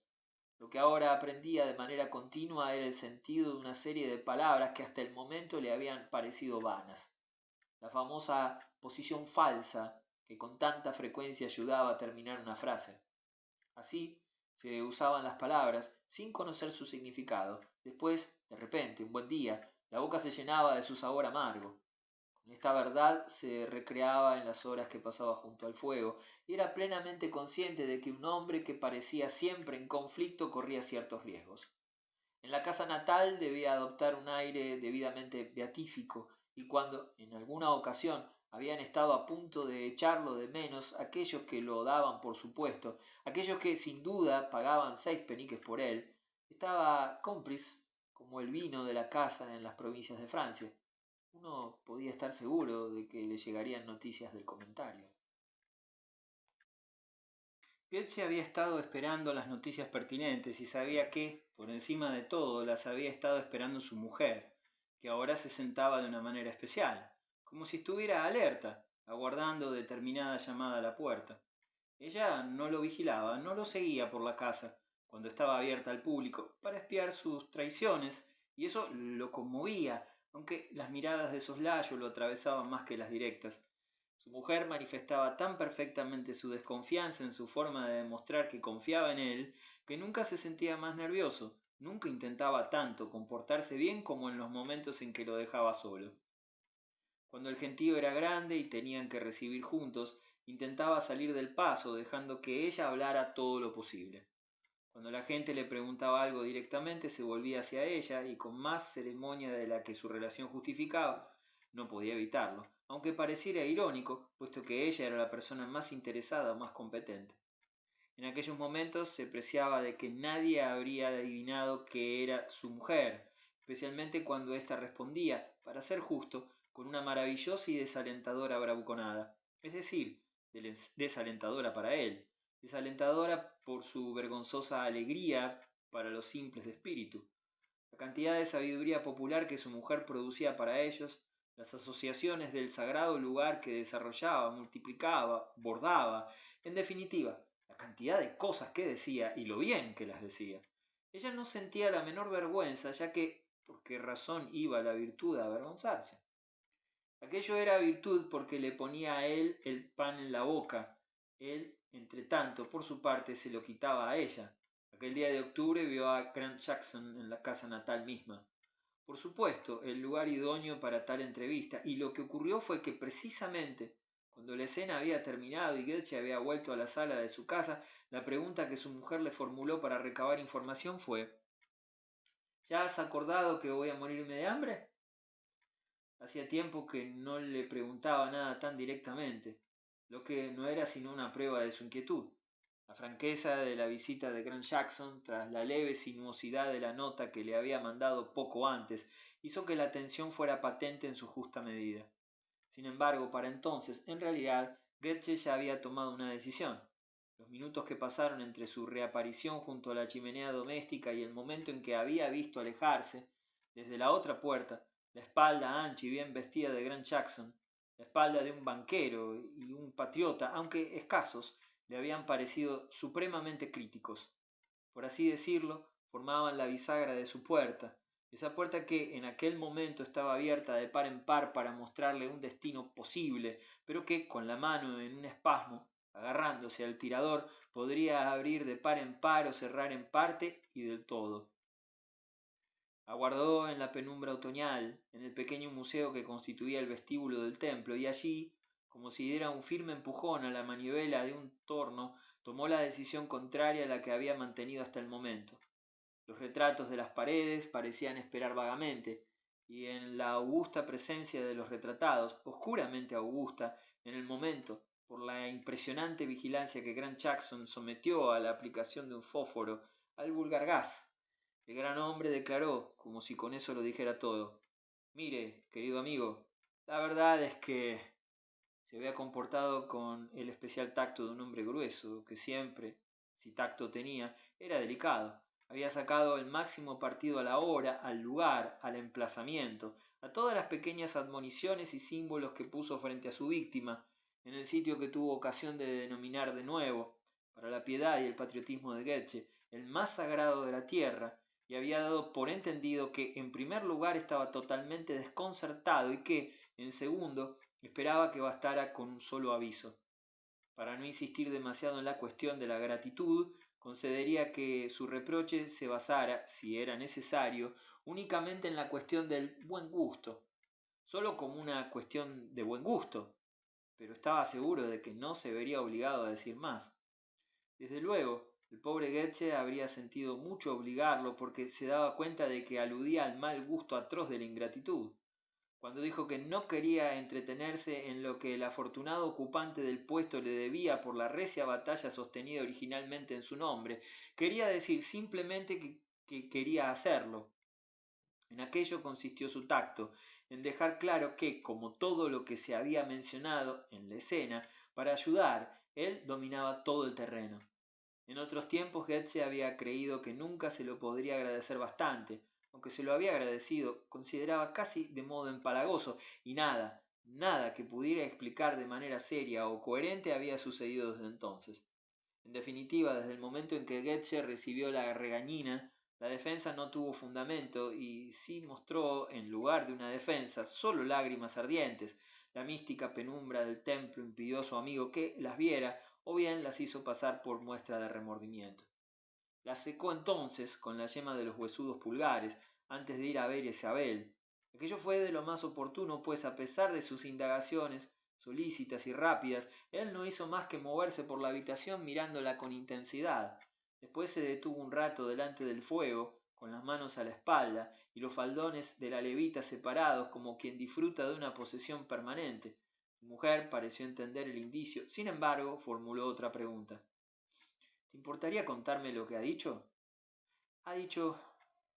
Lo que ahora aprendía de manera continua era el sentido de una serie de palabras que hasta el momento le habían parecido vanas. La famosa posición falsa que con tanta frecuencia ayudaba a terminar una frase. Así se usaban las palabras sin conocer su significado. Después, de repente, un buen día, la boca se llenaba de su sabor amargo. Con esta verdad se recreaba en las horas que pasaba junto al fuego y era plenamente consciente de que un hombre que parecía siempre en conflicto corría ciertos riesgos. En la casa natal debía adoptar un aire debidamente beatífico, y cuando, en alguna ocasión, habían estado a punto de echarlo de menos aquellos que lo daban por supuesto, aquellos que sin duda pagaban 6 peniques por él, estaba Compris como el vino de la casa en las provincias de Francia. Uno podía estar seguro de que le llegarían noticias del comentario. Goethe había estado esperando las noticias pertinentes y sabía que, por encima de todo, las había estado esperando su mujer, que ahora se sentaba de una manera especial, como si estuviera alerta, aguardando determinada llamada a la puerta. Ella no lo vigilaba, no lo seguía por la casa, cuando estaba abierta al público, para espiar sus traiciones, y eso lo conmovía, aunque las miradas de soslayo lo atravesaban más que las directas. Su mujer manifestaba tan perfectamente su desconfianza en su forma de demostrar que confiaba en él, que nunca se sentía más nervioso, nunca intentaba tanto comportarse bien como en los momentos en que lo dejaba solo. Cuando el gentío era grande y tenían que recibir juntos, intentaba salir del paso, dejando que ella hablara todo lo posible. Cuando la gente le preguntaba algo directamente, se volvía hacia ella y con más ceremonia de la que su relación justificaba, no podía evitarlo, aunque pareciera irónico, puesto que ella era la persona más interesada o más competente. En aquellos momentos se preciaba de que nadie habría adivinado que era su mujer, especialmente cuando ésta respondía, para ser justo, con una maravillosa y desalentadora bravuconada, es decir, desalentadora para él, desalentadora por su vergonzosa alegría para los simples de espíritu. La cantidad de sabiduría popular que su mujer producía para ellos, las asociaciones del sagrado lugar que desarrollaba, multiplicaba, bordaba, en definitiva, la cantidad de cosas que decía y lo bien que las decía. Ella no sentía la menor vergüenza, ya que, ¿por qué razón iba la virtud a avergonzarse? Aquello era virtud porque le ponía a él el pan en la boca. Él, entre tanto, por su parte, se lo quitaba a ella. Aquel día de octubre vio a Grant Jackson en la casa natal misma. Por supuesto, el lugar idóneo para tal entrevista, y lo que ocurrió fue que precisamente cuando la escena había terminado y Goethe había vuelto a la sala de su casa, la pregunta que su mujer le formuló para recabar información fue: ¿Ya has acordado que voy a morirme de hambre? Hacía tiempo que no le preguntaba nada tan directamente, lo que no era sino una prueba de su inquietud. La franqueza de la visita de Grant Jackson, tras la leve sinuosidad de la nota que le había mandado poco antes, hizo que la tensión fuera patente en su justa medida. Sin embargo, para entonces, en realidad, Goethe ya había tomado una decisión. Los minutos que pasaron entre su reaparición junto a la chimenea doméstica y el momento en que había visto alejarse, desde la otra puerta, la espalda ancha y bien vestida de Grant Jackson, la espalda de un banquero y un patriota, aunque escasos, le habían parecido supremamente críticos. Por así decirlo, formaban la bisagra de su puerta, esa puerta que en aquel momento estaba abierta de par en par para mostrarle un destino posible, pero que con la mano en un espasmo, agarrándose al tirador, podría abrir de par en par o cerrar en parte y del todo. Aguardó en la penumbra otoñal, en el pequeño museo que constituía el vestíbulo del templo, y allí, como si diera un firme empujón a la manivela de un torno, tomó la decisión contraria a la que había mantenido hasta el momento. Los retratos de las paredes parecían esperar vagamente, y en la augusta presencia de los retratados, oscuramente augusta en el momento, por la impresionante vigilancia que Grant Jackson sometió a la aplicación de un fósforo al vulgar gas, el gran hombre declaró, como si con eso lo dijera todo: «Mire, querido amigo, la verdad es que se había comportado con el especial tacto de un hombre grueso, que siempre, si tacto tenía, era delicado. Había sacado el máximo partido a la hora, al lugar, al emplazamiento, a todas las pequeñas admoniciones y símbolos que puso frente a su víctima, en el sitio que tuvo ocasión de denominar de nuevo, para la piedad y el patriotismo de Goethe, el más sagrado de la tierra, y había dado por entendido que, en primer lugar, estaba totalmente desconcertado y que, en segundo, esperaba que bastara con un solo aviso. Para no insistir demasiado en la cuestión de la gratitud, concedería que su reproche se basara, si era necesario, únicamente en la cuestión del buen gusto, sólo como una cuestión de buen gusto, pero estaba seguro de que no se vería obligado a decir más. Desde luego, el pobre Goethe habría sentido mucho obligarlo porque se daba cuenta de que aludía al mal gusto atroz de la ingratitud. Cuando dijo que no quería entretenerse en lo que el afortunado ocupante del puesto le debía por la recia batalla sostenida originalmente en su nombre, quería decir simplemente que quería hacerlo. En aquello consistió su tacto, en dejar claro que, como todo lo que se había mencionado en la escena, para ayudar, él dominaba todo el terreno. En otros tiempos Goethe había creído que nunca se lo podría agradecer bastante, aunque se lo había agradecido, consideraba casi de modo empalagoso, y nada que pudiera explicar de manera seria o coherente había sucedido desde entonces. En definitiva, desde el momento en que Goethe recibió la regañina, la defensa no tuvo fundamento y sí mostró, en lugar de una defensa, solo lágrimas ardientes. La mística penumbra del templo impidió a su amigo que las viera, o bien las hizo pasar por muestra de remordimiento. Las secó entonces con la yema de los huesudos pulgares, antes de ir a ver a Isabel. Aquello fue de lo más oportuno, pues a pesar de sus indagaciones solícitas y rápidas, él no hizo más que moverse por la habitación mirándola con intensidad. Después se detuvo un rato delante del fuego, con las manos a la espalda y los faldones de la levita separados, como quien disfruta de una posesión permanente. Su mujer pareció entender el indicio, sin embargo, formuló otra pregunta. ¿Te importaría contarme lo que ha dicho? Ha dicho: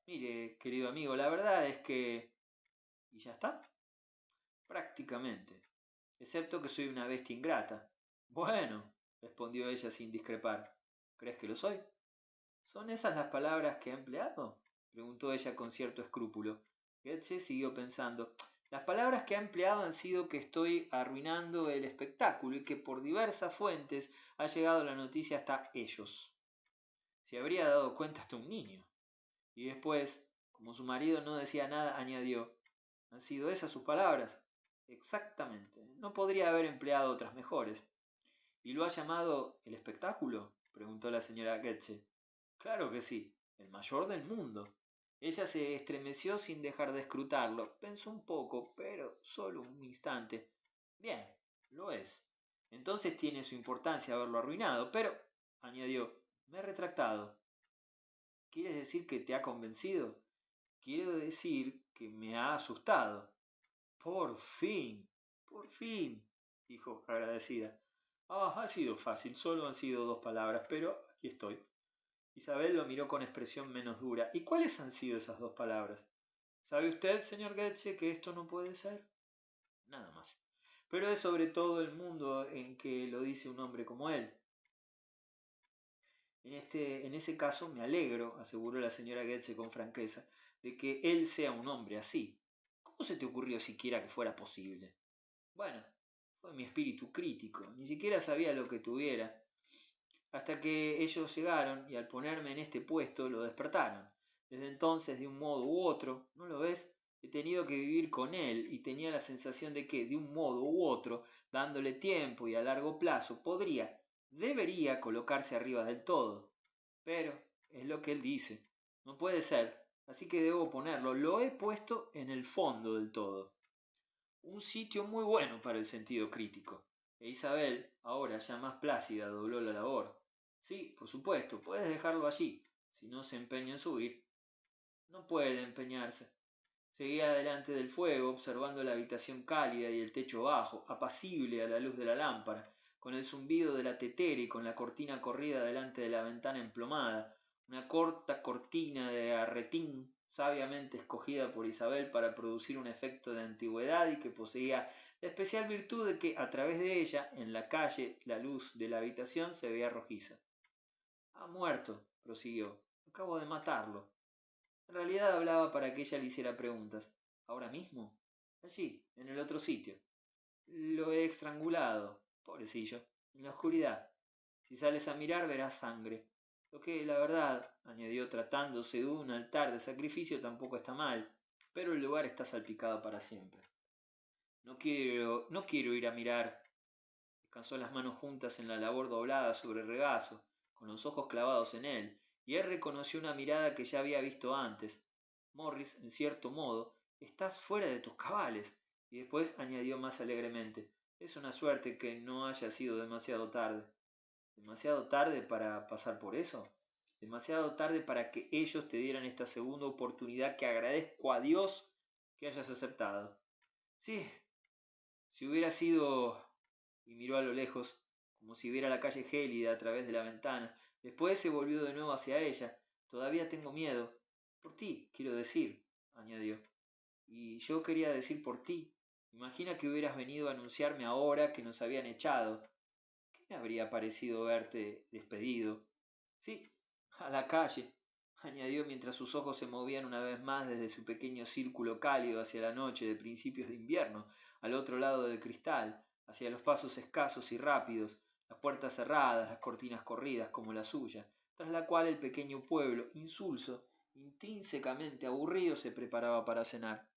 «Mire, querido amigo, la verdad es que...» ¿Y ya está? Prácticamente, excepto que soy una bestia ingrata. Bueno, respondió ella sin discrepar. ¿Crees que lo soy? ¿Son esas las palabras que ha empleado?, preguntó ella con cierto escrúpulo. Goethe siguió pensando. Las palabras que ha empleado han sido que estoy arruinando el espectáculo y que por diversas fuentes ha llegado la noticia hasta ellos. Se habría dado cuenta hasta un niño. Y después, como su marido no decía nada, añadió: ¿Han sido esas sus palabras? Exactamente. No podría haber empleado otras mejores. ¿Y lo ha llamado el espectáculo?, preguntó la señora Goethe. Claro que sí, el mayor del mundo. Ella se estremeció sin dejar de escrutarlo. Pensó un poco, pero solo un instante. Bien, lo es. Entonces tiene su importancia haberlo arruinado, pero, añadió, me he retractado. ¿Quieres decir que te ha convencido? Quiero decir que me ha asustado. Por fin, dijo agradecida. Ha sido fácil, solo han sido 2 palabras, pero aquí estoy. Isabel lo miró con expresión menos dura. ¿Y cuáles han sido esas 2 palabras? ¿Sabe usted, señor Goethe, que esto no puede ser? Nada más. Pero es sobre todo el mundo en que lo dice un hombre como él. En ese caso me alegro, aseguró la señora Goethe con franqueza, de que él sea un hombre así. ¿Cómo se te ocurrió siquiera que fuera posible? Bueno, fue mi espíritu crítico, ni siquiera sabía lo que tuviera, hasta que ellos llegaron y al ponerme en este puesto lo despertaron. Desde entonces, de un modo u otro, ¿no lo ves?, he tenido que vivir con él y tenía la sensación de que, de un modo u otro, dándole tiempo y a largo plazo, debería colocarse arriba del todo. Pero es lo que él dice. No puede ser, así que debo ponerlo. Lo he puesto en el fondo del todo. Un sitio muy bueno para el sentido crítico. E Isabel, ahora ya más plácida, dobló la labor. Sí, por supuesto, puedes dejarlo allí. si no se empeña en subir. No puede empeñarse. Seguía delante del fuego, observando la habitación cálida y el techo bajo, apacible a la luz de la lámpara, con el zumbido de la tetera y con la cortina corrida delante de la ventana emplomada, una corta cortina de arretín sabiamente escogida por Isabel para producir un efecto de antigüedad y que poseía la especial virtud de que a través de ella, en la calle, la luz de la habitación se veía rojiza. Ha muerto, prosiguió. Acabo de matarlo. En realidad hablaba para que ella le hiciera preguntas. ¿Ahora mismo? Allí, en el otro sitio. Lo he estrangulado, pobrecillo, en la oscuridad. Si sales a mirar verás sangre. Lo que, la verdad, añadió tratándose de un altar de sacrificio, tampoco está mal, pero el lugar está salpicado para siempre. No quiero ir a mirar. Descansó las manos juntas en la labor doblada sobre el regazo, con los ojos clavados en él, y él reconoció una mirada que ya había visto antes. Morris, en cierto modo, estás fuera de tus cabales. Y después añadió más alegremente, es una suerte que no haya sido demasiado tarde. ¿Demasiado tarde para pasar por eso? Demasiado tarde para que ellos te dieran esta segunda oportunidad que agradezco a Dios que hayas aceptado. Sí, si hubiera sido... y miró a lo lejos, como si viera la calle gélida a través de la ventana. Después se volvió de nuevo hacia ella. Todavía tengo miedo. Por ti, quiero decir, añadió. Y yo quería decir por ti. Imagina que hubieras venido a anunciarme ahora que nos habían echado. ¿Qué me habría parecido verte despedido? Sí, a la calle, añadió mientras sus ojos se movían una vez más desde su pequeño círculo cálido hacia la noche de principios de invierno, al otro lado del cristal, hacia los pasos escasos y rápidos, las puertas cerradas, las cortinas corridas como la suya, tras la cual el pequeño pueblo, insulso, intrínsecamente aburrido, se preparaba para cenar.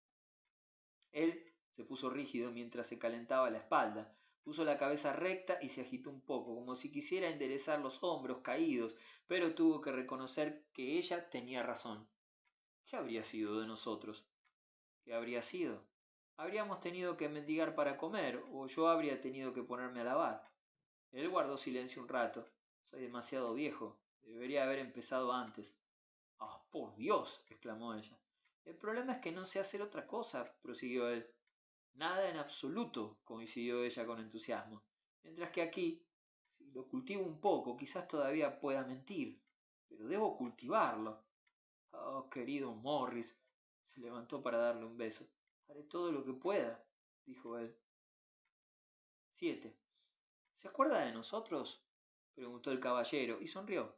Él se puso rígido mientras se calentaba la espalda, puso la cabeza recta y se agitó un poco, como si quisiera enderezar los hombros caídos, pero tuvo que reconocer que ella tenía razón. ¿Qué habría sido de nosotros? ¿Qué habría sido? Habríamos tenido que mendigar para comer, o yo habría tenido que ponerme a lavar. Él guardó silencio un rato. Soy demasiado viejo. Debería haber empezado antes. ¡Ah, por Dios! Exclamó ella. El problema es que no sé hacer otra cosa, prosiguió él. Nada en absoluto, coincidió ella con entusiasmo. Mientras que aquí, si lo cultivo un poco, quizás todavía pueda mentir. Pero debo cultivarlo. Oh, querido Morris. Se levantó para darle un beso. Haré todo lo que pueda, dijo él. 7. ¿Se acuerda de nosotros? Preguntó el caballero y sonrió.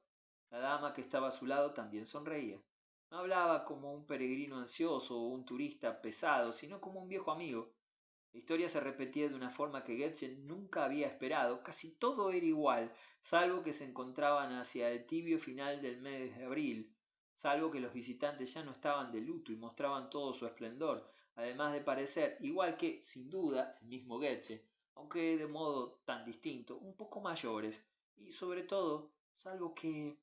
La dama que estaba a su lado también sonreía. No hablaba como un peregrino ansioso o un turista pesado, sino como un viejo amigo. La historia se repetía de una forma que Goethe nunca había esperado. Casi todo era igual, salvo que se encontraban hacia el tibio final del mes de abril, salvo que los visitantes ya no estaban de luto y mostraban todo su esplendor, además de parecer, igual que, sin duda, el mismo Goethe, aunque de modo tan distinto, un poco mayores, y sobre todo, salvo que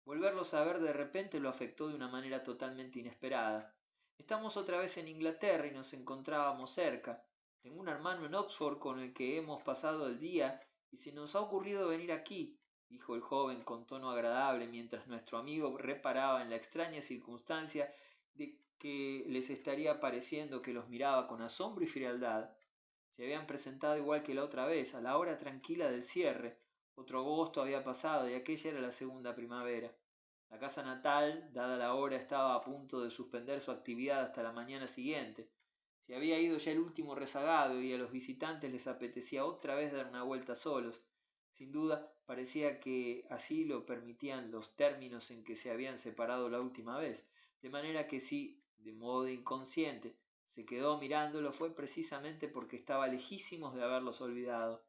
volverlos a ver de repente lo afectó de una manera totalmente inesperada. Estamos otra vez en Inglaterra y nos encontrábamos cerca. Tengo un hermano en Oxford con el que hemos pasado el día y se nos ha ocurrido venir aquí, dijo el joven con tono agradable mientras nuestro amigo reparaba en la extraña circunstancia de que les estaría pareciendo que los miraba con asombro y frialdad. Se habían presentado igual que la otra vez, a la hora tranquila del cierre. Otro agosto había pasado y aquella era la segunda primavera. La casa natal, dada la hora, estaba a punto de suspender su actividad hasta la mañana siguiente. Se había ido ya el último rezagado y a los visitantes les apetecía otra vez dar una vuelta solos. Sin duda, parecía que así lo permitían los términos en que se habían separado la última vez, de manera que si, de modo inconsciente, se quedó mirándolo fue precisamente porque estaba lejísimos de haberlos olvidado.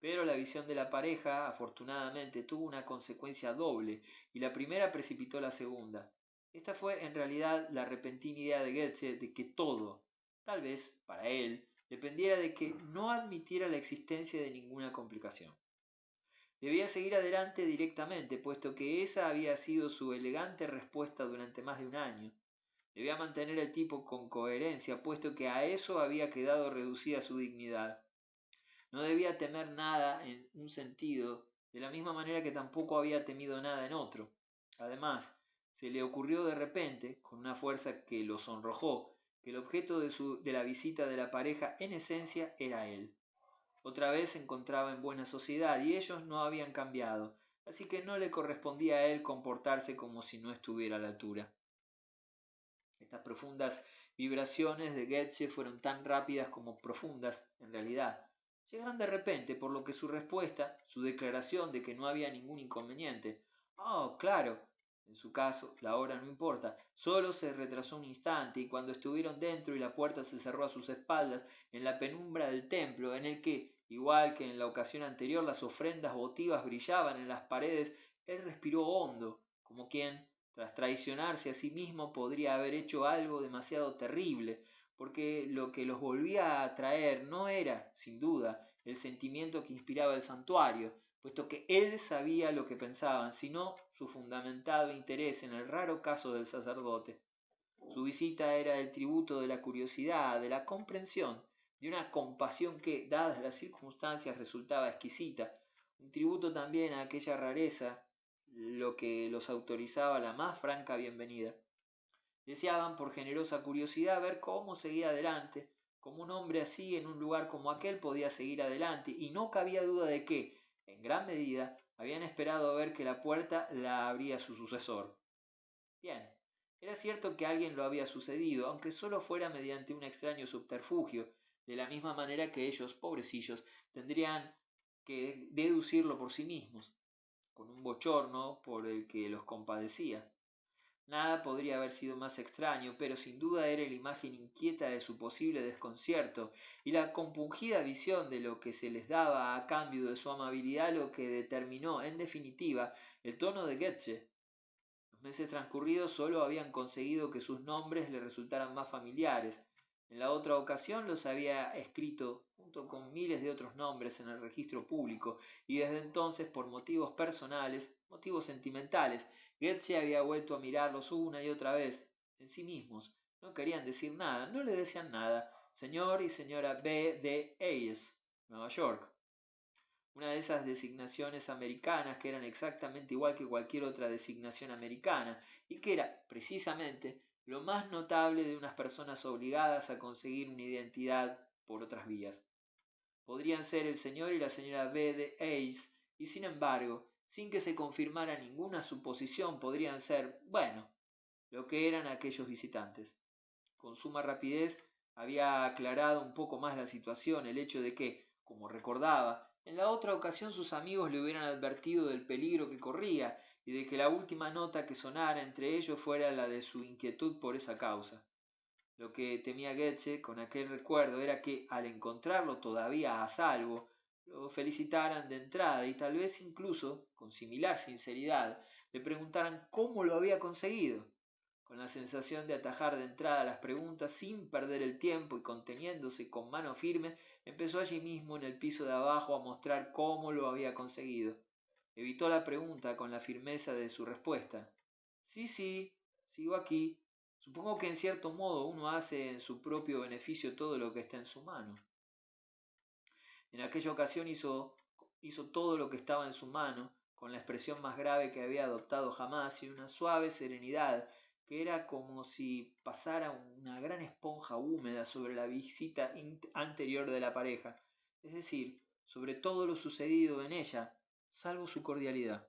Pero la visión de la pareja, afortunadamente, tuvo una consecuencia doble, y la primera precipitó la segunda. Esta fue en realidad la repentina idea de Goethe de que todo, tal vez para él, dependiera de que no admitiera la existencia de ninguna complicación. Debía seguir adelante directamente, puesto que esa había sido su elegante respuesta durante más de un año. Debía mantener el tipo con coherencia, puesto que a eso había quedado reducida su dignidad. No debía temer nada en un sentido, de la misma manera que tampoco había temido nada en otro. Además, se le ocurrió de repente, con una fuerza que lo sonrojó, que el objeto de la visita de la pareja en esencia era él. Otra vez se encontraba en buena sociedad y ellos no habían cambiado, así que no le correspondía a él comportarse como si no estuviera a la altura. Estas profundas vibraciones de Goethe fueron tan rápidas como profundas, en realidad. Llegaron de repente, por lo que su respuesta, su declaración de que no había ningún inconveniente. Oh, claro. En su caso, la hora no importa. Solo se retrasó un instante y cuando estuvieron dentro y la puerta se cerró a sus espaldas, en la penumbra del templo, en el que, igual que en la ocasión anterior, las ofrendas votivas brillaban en las paredes, él respiró hondo, como quien, tras traicionarse a sí mismo, podría haber hecho algo demasiado terrible, porque lo que los volvía a atraer no era, sin duda, el sentimiento que inspiraba el santuario, puesto que él sabía lo que pensaban, sino su fundamentado interés en el raro caso del sacerdote. Su visita era el tributo de la curiosidad, de la comprensión, de una compasión que, dadas las circunstancias, resultaba exquisita, un tributo también a aquella rareza, lo que los autorizaba a la más franca bienvenida. Deseaban por generosa curiosidad ver cómo seguía adelante, cómo un hombre así en un lugar como aquel podía seguir adelante, y no cabía duda de que, en gran medida, habían esperado ver que la puerta la abría su sucesor. Bien, era cierto que alguien lo había sucedido, aunque solo fuera mediante un extraño subterfugio, de la misma manera que ellos, pobrecillos, tendrían que deducirlo por sí mismos, con un bochorno por el que los compadecía. Nada podría haber sido más extraño, pero sin duda era la imagen inquieta de su posible desconcierto y la compungida visión de lo que se les daba a cambio de su amabilidad lo que determinó, en definitiva, el tono de Goethe. Los meses transcurridos solo habían conseguido que sus nombres le resultaran más familiares. En la otra ocasión los había escrito junto con miles de otros nombres en el registro público, y desde entonces, por motivos personales, motivos sentimentales, Goethe había vuelto a mirarlos una y otra vez, en sí mismos. No querían decir nada, no le decían nada. Señor y señora B. de Hayes, Nueva York. Una de esas designaciones americanas que eran exactamente igual que cualquier otra designación americana y que era, precisamente, lo más notable de unas personas obligadas a conseguir una identidad por otras vías. Podrían ser el señor y la señora B. de Hayes y, sin embargo, sin que se confirmara ninguna suposición, podrían ser, bueno, lo que eran aquellos visitantes. Con suma rapidez había aclarado un poco más la situación el hecho de que, como recordaba, en la otra ocasión sus amigos le hubieran advertido del peligro que corría y de que la última nota que sonara entre ellos fuera la de su inquietud por esa causa. Lo que temía Goethe con aquel recuerdo era que, al encontrarlo todavía a salvo, lo felicitaran de entrada y tal vez incluso, con similar sinceridad, le preguntaran cómo lo había conseguido. Con la sensación de atajar de entrada las preguntas sin perder el tiempo y conteniéndose con mano firme, empezó allí mismo en el piso de abajo a mostrar cómo lo había conseguido. Evitó la pregunta con la firmeza de su respuesta. Sí, sí, sigo aquí. Supongo que en cierto modo uno hace en su propio beneficio todo lo que está en su mano. En aquella ocasión hizo todo lo que estaba en su mano, con la expresión más grave que había adoptado jamás y una suave serenidad que era como si pasara una gran esponja húmeda sobre la visita anterior de la pareja, es decir, sobre todo lo sucedido en ella, salvo su cordialidad.